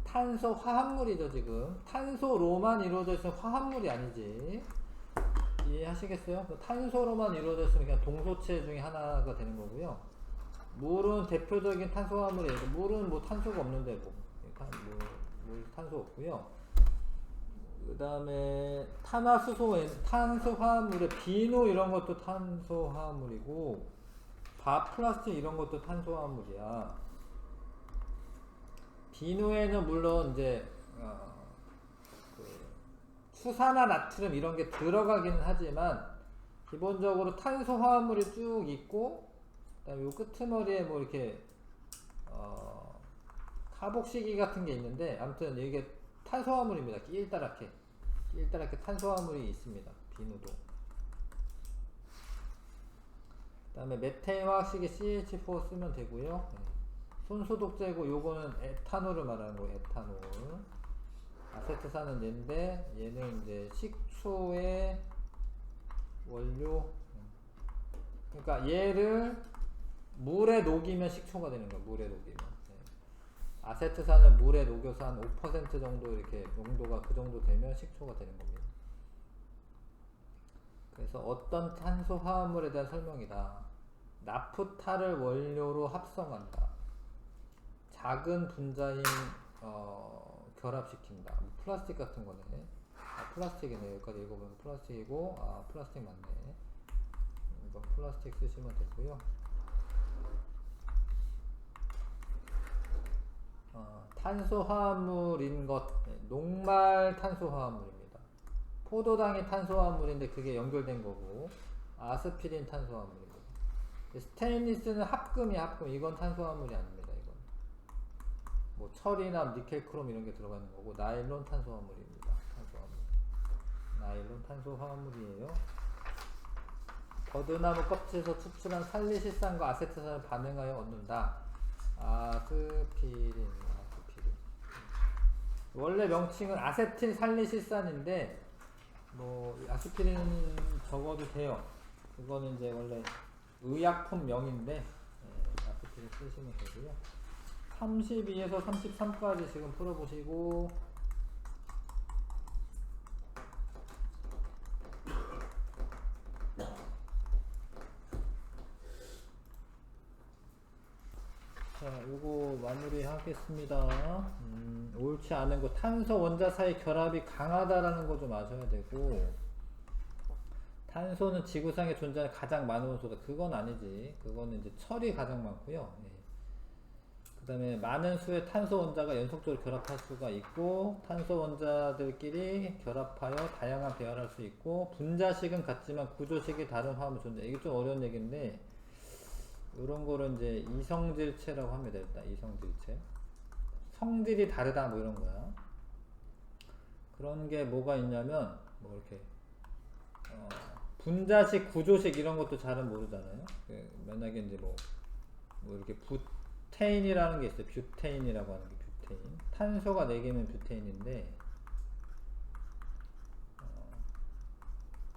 탄소 화합물이죠 지금. 탄소로만 이루어져 있으면 화합물이 아니지. 이해하시겠어요? 탄소로만 이루어져 있으면 그냥 동소체 중에 하나가 되는 거고요. 물은 대표적인 탄소 화합물이에요. 물은 뭐 탄소가 없는데 물 탄소 없고요. 그 다음에 탄소 화합물에 비누 이런 것도 탄소 화합물이고 플라스틱 이런 것도 탄소 화합물이야. 비누에는 물론 이제 수산화 나트륨 이런 게 들어가기는 하지만 기본적으로 탄소 화합물이 쭉 있고 그다음에 요 끄트머리에 뭐 이렇게 카복시기 같은 게 있는데 아무튼 이게 탄소 화합물입니다. 끼일다랗게 탄소 화합물이 있습니다. 비누도. 그다음에 메테인 화학식이 CH4 쓰면 되고요. 손소독제고 요거는 에탄올을 말하는 거예요. 에탄올. 아세트산은 얘인데 얘는 이제 식초의 원료. 그러니까 얘를 물에 녹이면 식초가 되는 거예요. 물에 녹이면. 아세트산은 물에 녹여서 한 5% 정도 이렇게 농도가 그 정도 되면 식초가 되는 겁니다. 그래서 어떤 탄소 화합물에 대한 설명이다. 나프타를 원료로 합성한다. 작은 분자인 결합시킨다. 플라스틱 같은 거네. 플라스틱이네. 여기까지 읽어보면 플라스틱이고 플라스틱 맞네. 이거 플라스틱 쓰시면 되고요. 탄소 화합물인 것, 녹말 탄소 화합물입니다. 포도당이 탄소 화합물인데 그게 연결된 거고, 아스피린 탄소 화합물입니다. 스테인리스는 합금. 이건 탄소 화합물이 아닙니다. 이건 뭐 철이나 니켈, 크롬 이런 게 들어가 있는 거고, 나일론 탄소 화합물입니다. 나일론 탄소 화합물이에요. 버드나무 껍질에서 추출한 살리실산과 아세트산을 반응하여 얻는다. 아스피린. 원래 명칭은 아세틸 살리실산인데 뭐 아스피린 적어도 돼요. 그거는 이제 원래 의약품 명인데 아스피린 쓰시면 되고요. 32에서 33까지 지금 풀어보시고 자, 요거 마무리 하겠습니다. 옳지 않은 거, 탄소 원자 사이 결합이 강하다라는 거 좀 아셔야 되고, 탄소는 지구상에 존재하는 가장 많은 원소다. 그건 아니지. 그거는 이제 철이 가장 많고요. 그 다음에 많은 수의 탄소 원자가 연속적으로 결합할 수가 있고, 탄소 원자들끼리 결합하여 다양한 배열할 수 있고, 분자식은 같지만 구조식이 다른 화합물 존재. 이게 좀 어려운 얘기인데, 이런 거를 이제 이성질체라고 합니다. 일단 이성질체. 성질이 다르다 뭐 이런 거야. 그런 게 뭐가 있냐면 뭐 이렇게 분자식, 구조식 이런 것도 잘은 모르잖아요. 만약에 이제 뭐 이렇게 뷰테인이라는 게 있어요. 뷰테인이라고 하는 게 뷰테인. 탄소가 4개면 뷰테인인데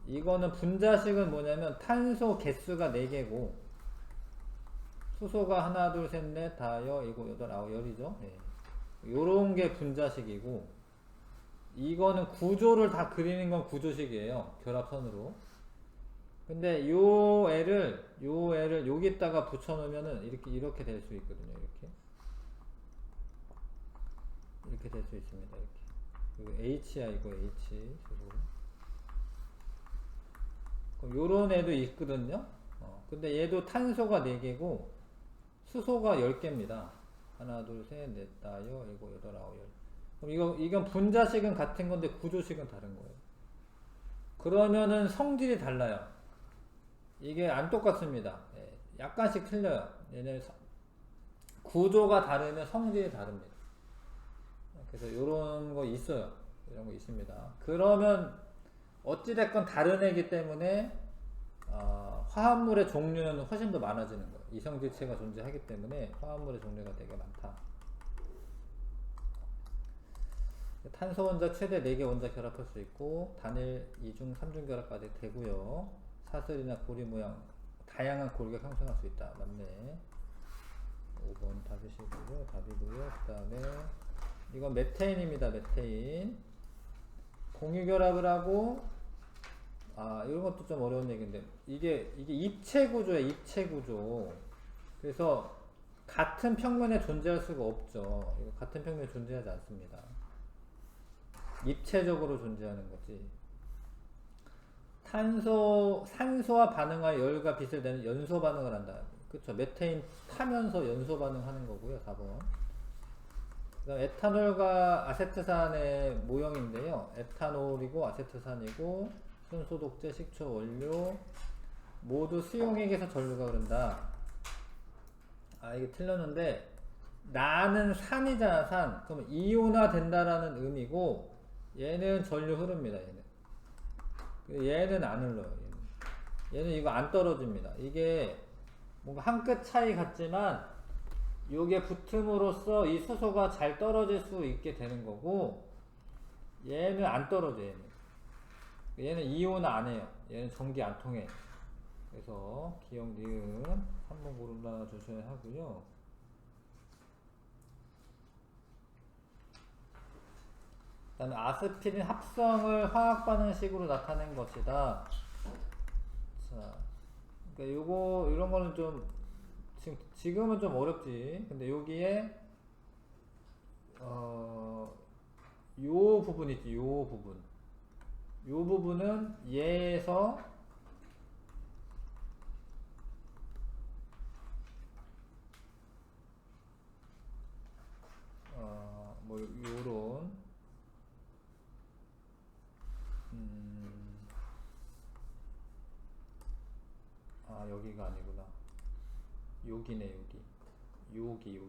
이거는 분자식은 뭐냐면 탄소 개수가 4개고 수소가 하나, 둘, 셋, 넷, 다여, 일곱, 여덟, 아홉, 열이죠. 요런 게 분자식이고, 이거는 구조를 다 그리는 건 구조식이에요. 결합선으로. 근데 요 애를 여기다가 붙여놓으면은 이렇게 될 수 있거든요. 이렇게 될 수 있습니다. 이렇게. H야, 이거 H. 그럼 요런 애도 있거든요. 근데 얘도 탄소가 4개고, 수소가 10개입니다. 하나, 둘, 셋, 넷, 다여, 일곱, 여덟, 아홉, 열. 그럼 이건 분자식은 같은 건데 구조식은 다른 거예요. 그러면은 성질이 달라요. 이게 안 똑같습니다. 약간씩 틀려요. 얘네 구조가 다르면 성질이 다릅니다. 그래서 이런 거 있어요. 이런 거 있습니다. 그러면 어찌됐건 다른 애기 때문에 화합물의 종류는 훨씬 더 많아지는 거예요. 이성질체가 존재하기 때문에 화합물의 종류가 되게 많다. 탄소 원자 최대 4개 원자 결합할 수 있고 단일 2중 3중 결합까지 되고요. 사슬이나 고리 모양 다양한 고리가 형성할 수 있다. 맞네. 5번 답이시고요. 답이고요. 그 다음에 이건 메테인입니다. 메테인 공유 결합을 하고 이런 것도 좀 어려운 얘기인데 이게 입체 구조예요. 입체 구조. 그래서 같은 평면에 존재할 수가 없죠. 이거 같은 평면에 존재하지 않습니다. 입체적으로 존재하는 거지. 산소와 반응하여 열과 빛을 내는 연소 반응을 한다. 그쵸. 메테인 타면서 연소 반응하는 거고요. 4번. 그 다음 에탄올과 아세트산의 모형인데요. 에탄올이고 아세트산이고 순소독제, 식초, 원료 모두 수용액에서 전류가 흐른다. 이게 틀렸는데 나는 산이잖아. 산. 그럼 이온화 된다라는 의미고 얘는 전류 흐릅니다. 얘는 안 흘러요. 얘는 이거 안 떨어집니다. 이게 뭔가 한 끗 차이 같지만 요게 붙음으로써 이 수소가 잘 떨어질 수 있게 되는 거고 얘는 안 떨어져. 얘는 이온화 안 해요. 얘는 전기 안 통해. 그래서 기억 니은 3번 고르나 주셔야 하고요. 그 다음에 아스피린 합성을 화학 반응식으로 나타낸 것이다. 자, 그러니까 요거 이런 거는 좀 지금은 좀 어렵지. 근데 여기에 요 부분 있지. 요 부분은 얘에서 뭐 요런 여기가 아니구나. 여기네. 여기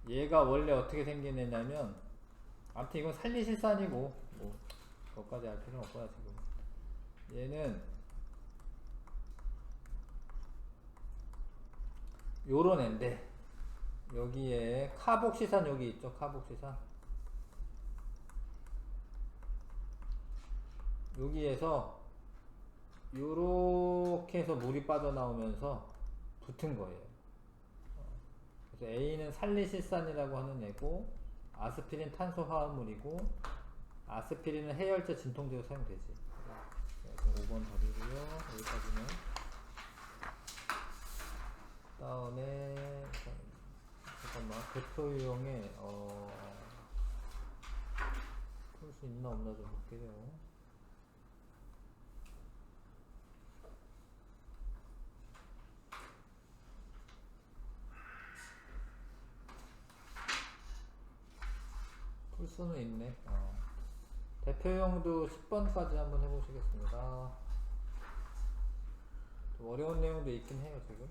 얘가 원래 어떻게 생기느냐면 아무튼 이건 살리실산이고 뭐 그것까지 알 필요는 없고요. 지금 얘는 요런 앤데 여기에 카복시산 여기 있죠. 카복시산 여기에서 요렇게 해서 물이 빠져나오면서 붙은 거예요. 그래서 A는 살리실산이라고 하는 애고 아스피린 탄소 화합물이고 아스피린은 해열제 진통제로 사용되지. 5번 답이고요. 여기까지는. 다음에 잠깐만 대표 유형에 풀 수 있나 없나 좀 볼게요. 풀 수는 있네. 대표형도 10번까지 한번 해보시겠습니다. 좀 어려운 내용도 있긴 해요 지금.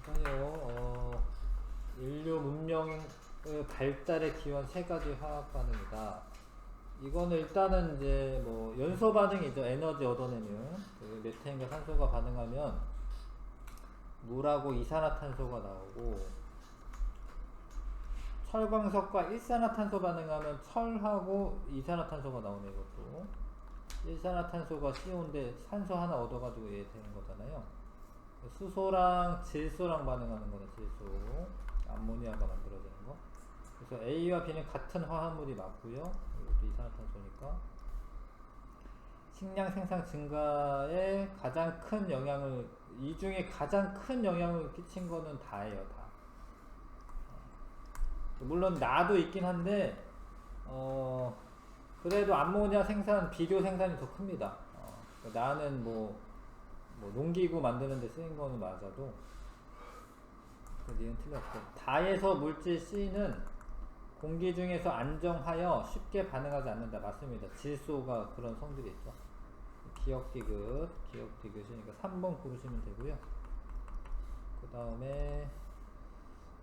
잠깐요. 인류 문명의 발달에 기여한 3가지 화학 반응이다. 이거는 일단은 이제 뭐 연소 반응이죠. 에너지 얻어내는 그 메테인과 산소가 반응하면 물하고 이산화탄소가 나오고 철광석과 일산화탄소 반응하면 철하고 이산화탄소가 나오네. 이것도 일산화탄소가 CO 인데 산소 하나 얻어가지고 얘 되는 거잖아요. 수소랑 질소랑 반응하는 거네. 질소 암모니아가 만들어지는 거. 그래서 A와 B는 같은 화합물이 맞고요. 이것도 이산화탄소니까 식량 생산 증가에 가장 큰 영향을, 이 중에 가장 큰 영향을 끼친 거는 다예요. 다. 물론 나도 있긴 한데 그래도 암모니아 생산, 비료 생산이 더 큽니다. 나는 뭐 농기구 만드는 데 쓰인 거는 맞아도 니은 틀렸고, 다에서 물질 C는 공기 중에서 안정하여 쉽게 반응하지 않는다. 맞습니다. 질소가 그런 성질이 있죠. 기억 디귿이니까 3번 고르시면 되고요. 그 다음에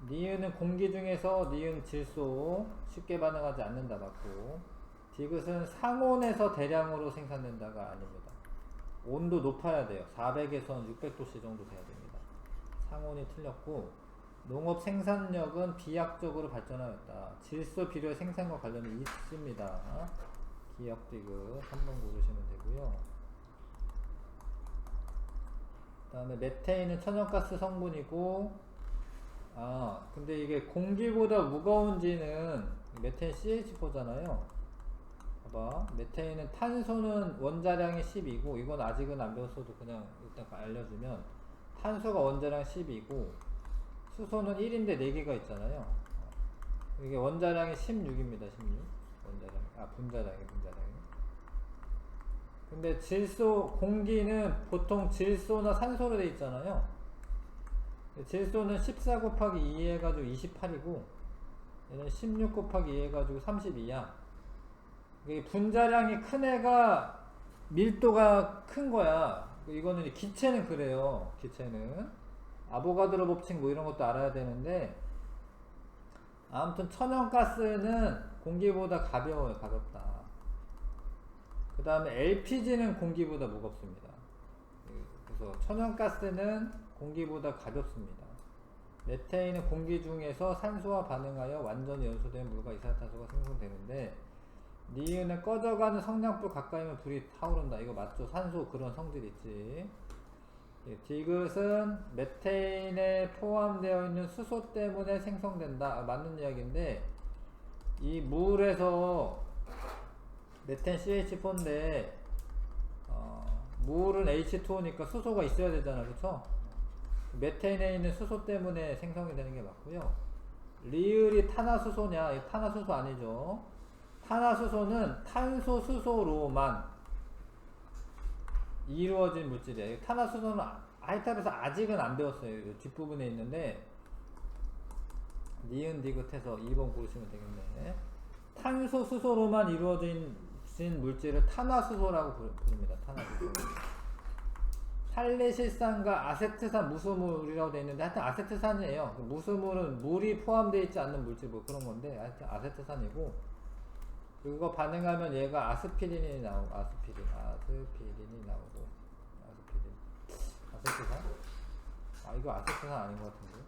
니은은 공기 중에서 니은 질소 쉽게 반응하지 않는다 맞고, 디귿은 상온에서 대량으로 생산된다가 아닙니다. 온도 높아야 돼요. 400에서 600도씨 정도 돼야 됩니다. 상온이 틀렸고, 농업 생산력은 비약적으로 발전하였다. 질소 비료의 생산과 관련이 있습니다. 기억 디귿 3번 고르시면 되고요. 그 다음에 메테인은 천연가스 성분이고, 근데 이게 공기보다 무거운지는 메테인 CH4잖아요. 봐봐. 메테인은 탄소는 원자량이 10이고, 이건 아직은 안 배웠어도 그냥 일단 알려주면, 탄소가 원자량 10이고, 수소는 1인데 4개가 있잖아요. 이게 원자량이 16입니다. 16. 원자량. 분자량이. 근데 공기는 보통 질소나 산소로 되어 있잖아요. 질소는 14 곱하기 2 해가지고 28이고, 얘는 16 곱하기 2 해가지고 32야. 분자량이 큰 애가 밀도가 큰 거야. 이거는 기체는 그래요. 기체는. 아보가드로 법칙 뭐 이런 것도 알아야 되는데, 아무튼 천연가스는 공기보다 가벼워요. 가볍다. 그 다음에 LPG는 공기보다 무겁습니다. 그래서 천연가스는 공기보다 가볍습니다. 메테인은 공기 중에서 산소와 반응하여 완전히 연소된 물과 이산화탄소가 생성되는데, 니은은 꺼져가는 성냥불 가까이면 불이 타오른다. 이거 맞죠? 산소 그런 성질 있지. 디귿은 메테인에 포함되어 있는 수소 때문에 생성된다. 맞는 이야기인데, 이 물에서 메테인 CH4인데 물은 H2O니까 수소가 있어야 되잖아. 그쵸? 메테인에 있는 수소 때문에 생성이 되는 게 맞고요. 리을이 탄화수소냐? 이 탄화수소 아니죠. 탄화수소는 탄소 수소로만 이루어진 물질이에요. 탄화수소는 하이탑에서 아직은 안 배웠어요. 뒷부분에 있는데, 니은 디귿해서 2번 고르시면 되겠네. 탄소 수소로만 이루어진 물질을 탄화수소라고 부릅니다. 탄화수소. 탈레실산과 아세트산 무수물이라고 되어 있는데, 하여튼 아세트산이에요. 무수물은 물이 포함되어 있지 않는 물질 뭐 그런 건데, 하여튼 아세트산이고, 그거 반응하면 얘가 아스피린이 나오고, 아스피린이 나오고, 아세트산? 이거 아세트산 아닌 것 같은데.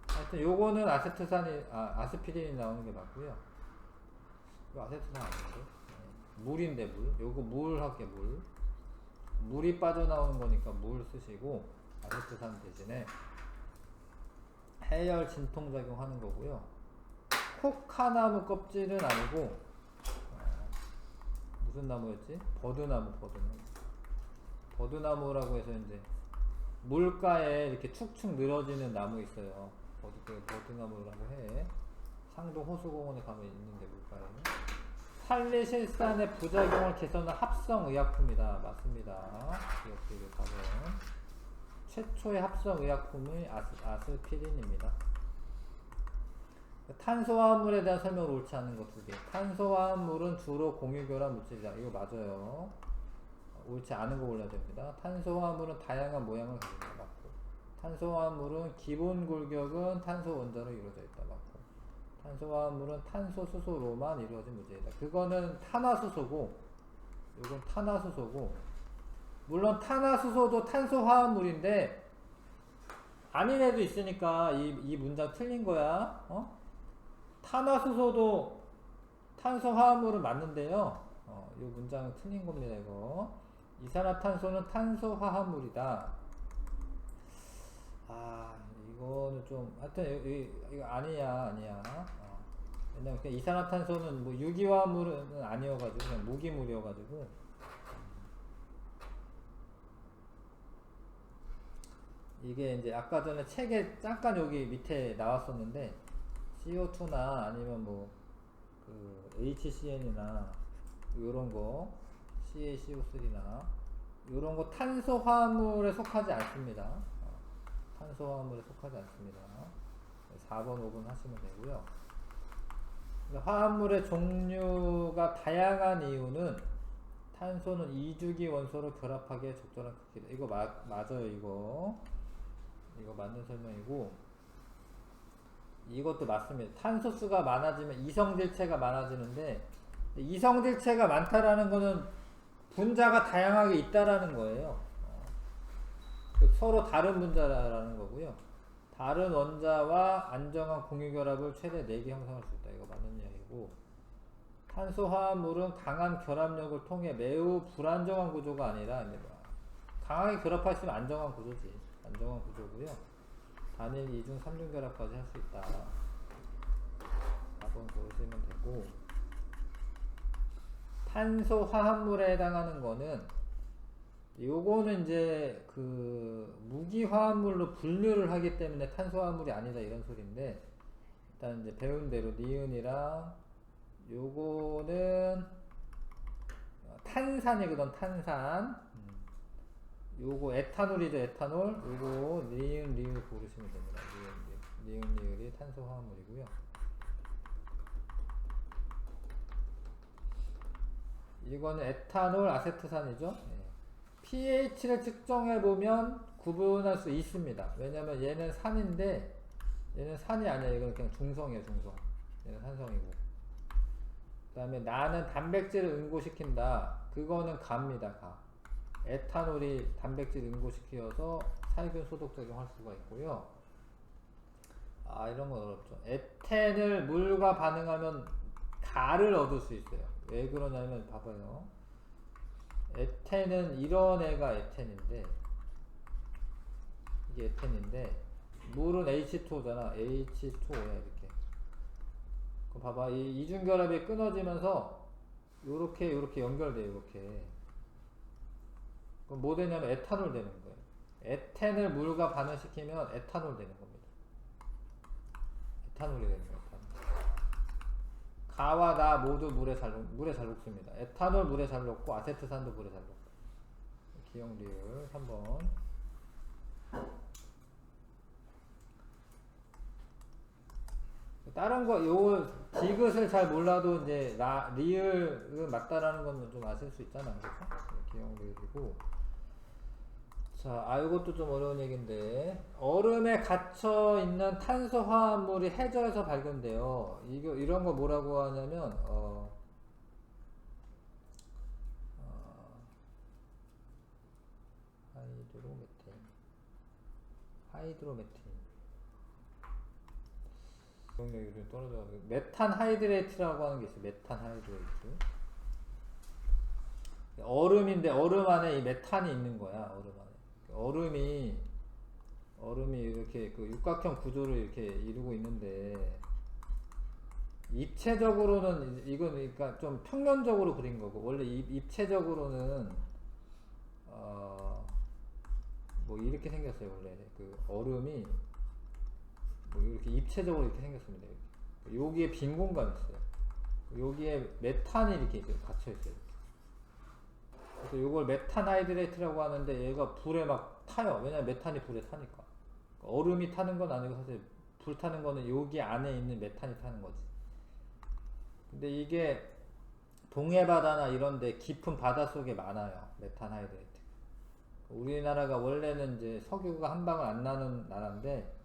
하여튼 요거는 아스피린이 나오는 게 맞고요. 이거 아세트산 아닌데? 물인데 물. 요거 물 할게 물. 물이 빠져나오는 거니까 물 쓰시고, 아세트산 대신에 해열 진통작용 하는 거고요. 코카나무 껍질은 아니고, 무슨 나무였지? 버드나무라고 해서 이제 물가에 이렇게 축축 늘어지는 나무 있어요. 버드나무라고 해. 상동 호수공원에 가면 있는데, 물가에. 탈레실산의 부작용을 개선한 합성의약품이다. 맞습니다. 기억되길 바로. 최초의 합성의약품이 아스피린입니다. 탄소화합물에 대한 설명을 옳지 않은 것 2개. 탄소화합물은 주로 공유결합 물질이다. 이거 맞아요. 옳지 않은 거 올려야 됩니다. 탄소화합물은 다양한 모양을 가진다. 맞고. 탄소화합물은 기본 골격은 탄소 원자로 이루어져 있다. 맞고. 탄소화합물은 탄소 수소로만 이루어진 물질이다. 그거는 탄화수소고, 이건 탄화수소고, 물론 탄화수소도 탄소화합물인데 아닌 애도 있으니까 이 문장 틀린 거야. 탄화수소도 탄소화합물은 맞는데요. 이 문장은 틀린 겁니다. 이거. 이산화탄소는 탄소화합물이다. 이거는 좀, 하여튼, 이거 아니야. 왜냐면, 이산화탄소는 뭐 유기화합물은 아니어가지고, 그냥 무기물이어가지고. 이게 이제 아까 전에 책에 잠깐 여기 밑에 나왔었는데, CO2나 아니면 뭐, HCN이나, 요런 거, CaCO3나, 요런 거 탄소화합물에 속하지 않습니다. 탄소화합물에 속하지 않습니다. 4번, 5번 하시면 되고요. 화합물의 종류가 다양한 이유는 탄소는 이주기 원소로 결합하기에 적절한 크기다. 이거 맞아요. 이거 맞는 설명이고, 이것도 맞습니다. 탄소수가 많아지면 이성질체가 많아지는데, 이성질체가 많다라는 거는 분자가 다양하게 있다라는 거예요. 서로 다른 분자라는 거고요. 다른 원자와 안정한 공유결합을 최대 4개 형성할 수 있다. 이거 맞는 이야기고, 탄소화합물은 강한 결합력을 통해 매우 불안정한 구조가 아니라 강하게 결합할 수 있으면 안정한 구조지. 안정한 구조고요. 단일 2중 3중 결합까지 할 수 있다. 4번 보시면 되고, 탄소화합물에 해당하는 거는 요거는 이제 그 무기화합물로 분류를 하기 때문에 탄소화합물이 아니다 이런 소리인데, 일단 이제 배운 대로 니은이랑 요거는 탄산이거든. 탄산. 요거 에탄올이죠. 에탄올. 요거 니은 리을 고르시면 됩니다. 니은 리을이 탄소화합물이고요. 이거는 에탄올 아세트산이죠. pH를 측정해 보면 구분할 수 있습니다. 왜냐면 얘는 산인데 얘는 산이 아니야. 이건 그냥 중성이에요. 중성. 얘는 산성이고. 그 다음에 나는 단백질을 응고시킨다. 그거는 가입니다. 가. 에탄올이 단백질을 응고시켜서 살균 소독 작용할 수가 있고요. 이런 건 어렵죠. 에텐을 물과 반응하면 가를 얻을 수 있어요. 왜 그러냐면 봐봐요. 에텐은 이런 애가 에텐인데, 이게 에텐인데 물은 H2O잖아. H2O야 이렇게. 그럼 봐봐. 이 이중결합이 끊어지면서 요렇게 연결돼요. 요렇게. 그럼 뭐 되냐면 에탄올 되는 거예요. 에텐을 물과 반응시키면 에탄올 되는 겁니다. 에탄올이 되는 거예요. 가와 나 모두 물에 잘 녹습니다. 에탄올 물에 잘 녹고 아세트산도 물에 잘 녹고. 기억리을 3번. 다른 거 요 디귿을 잘 몰라도 이제 리을은 맞다라는 건 좀 아실 수 있잖아요. 그렇죠? 기억리을이고. 자, 이것도 좀 어려운 얘기인데, 얼음에 갇혀 있는 탄소 화합물이 해저에서 발견돼요. 이런 거 뭐라고 하냐면, 하이드로메틴. 기억력이 좀 떨어져. 메탄 하이드레이트라고 하는 게 있어요. 메탄 하이드레이트. 얼음인데 얼음 안에 이 메탄이 있는 거야. 얼음 안에. 얼음이 이렇게 그 육각형 구조를 이렇게 이루고 있는데, 입체적으로는 이건 그러니까 좀 평면적으로 그린 거고, 원래 입체적으로는 뭐 이렇게 생겼어요. 원래 그 얼음이 뭐 이렇게 입체적으로 이렇게 생겼습니다. 여기에 빈 공간이 있어요. 여기에 메탄이 이렇게 갇혀 있어요. 그래서 이걸 메탄 하이드레이트라고 하는데, 얘가 불에 막 타요. 왜냐면 메탄이 불에 타니까. 얼음이 타는 건 아니고 사실 불 타는 거는 여기 안에 있는 메탄이 타는 거지. 근데 이게 동해바다나 이런데 깊은 바다 속에 많아요. 메탄 하이드레이트. 우리나라가 원래는 이제 석유가 한 방울 안 나는 나라인데,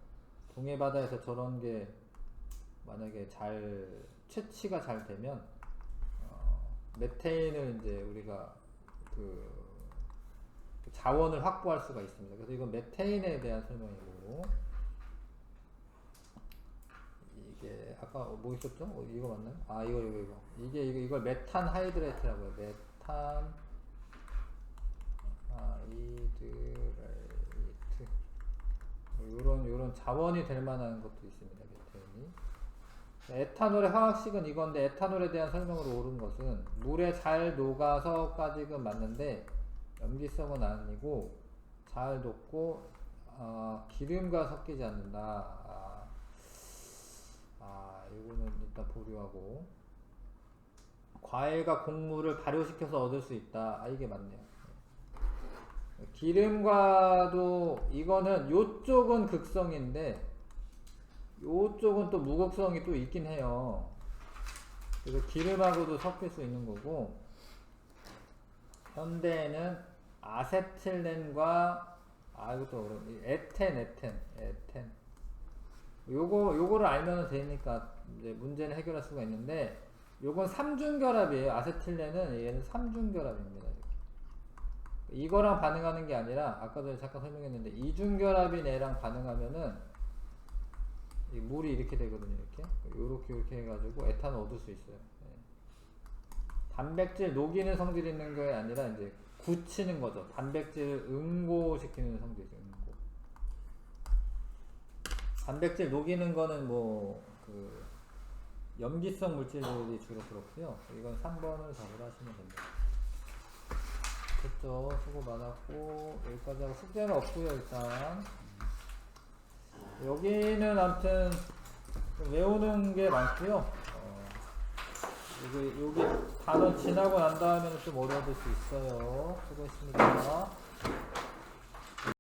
동해바다에서 저런 게 만약에 채취가 잘 되면 메테인을 이제 우리가 그 자원을 확보할 수가 있습니다. 그래서 이건 메테인에 대한 설명이고, 이게 아까 뭐 있었죠? 이거 맞나요? 이거. 이걸 메탄 하이드레이트라고 해요. 메탄 하이드레이트. 요런 자원이 될 만한 것도 있습니다. 메테인이. 에탄올의 화학식은 이건데, 에탄올에 대한 설명으로 옳은 것은 물에 잘 녹아서까지는 맞는데 염기성은 아니고 잘 녹고 기름과 섞이지 않는다. 이거는 일단 보류하고, 과일과 곡물을 발효시켜서 얻을 수 있다. 이게 맞네요. 기름과도, 이거는 요쪽은 극성인데 요쪽은 또 무극성이 또 있긴 해요. 그래서 기름하고도 섞일 수 있는 거고, 현대에는 아세틸렌과 이것도 어려워. 에텐. 요거를 알면 되니까 이제 문제를 해결할 수가 있는데, 요건 3중결합이에요. 아세틸렌은 얘는 3중결합입니다. 이거랑 반응하는 게 아니라 아까 전에 잠깐 설명했는데 2중결합인 애랑 반응하면은 이 물이 이렇게 되거든요. 이렇게 해가지고 에탄을 얻을 수 있어요. 단백질 녹이는 성질이 있는 게 아니라 이제 굳히는 거죠. 단백질을 응고시키는 성질이죠. 응고. 단백질 녹이는 거는 그 염기성 물질들이 주로 그렇고요. 이건 3번을 답을 하시면 됩니다. 됐죠? 수고 많았고 여기까지 하고 숙제는 없고요. 일단 여기는 아무튼 외우는 게 많고요. 여기 단어 지나고 난 다음에는 좀 어려워질 수 있어요. 수고했습니다.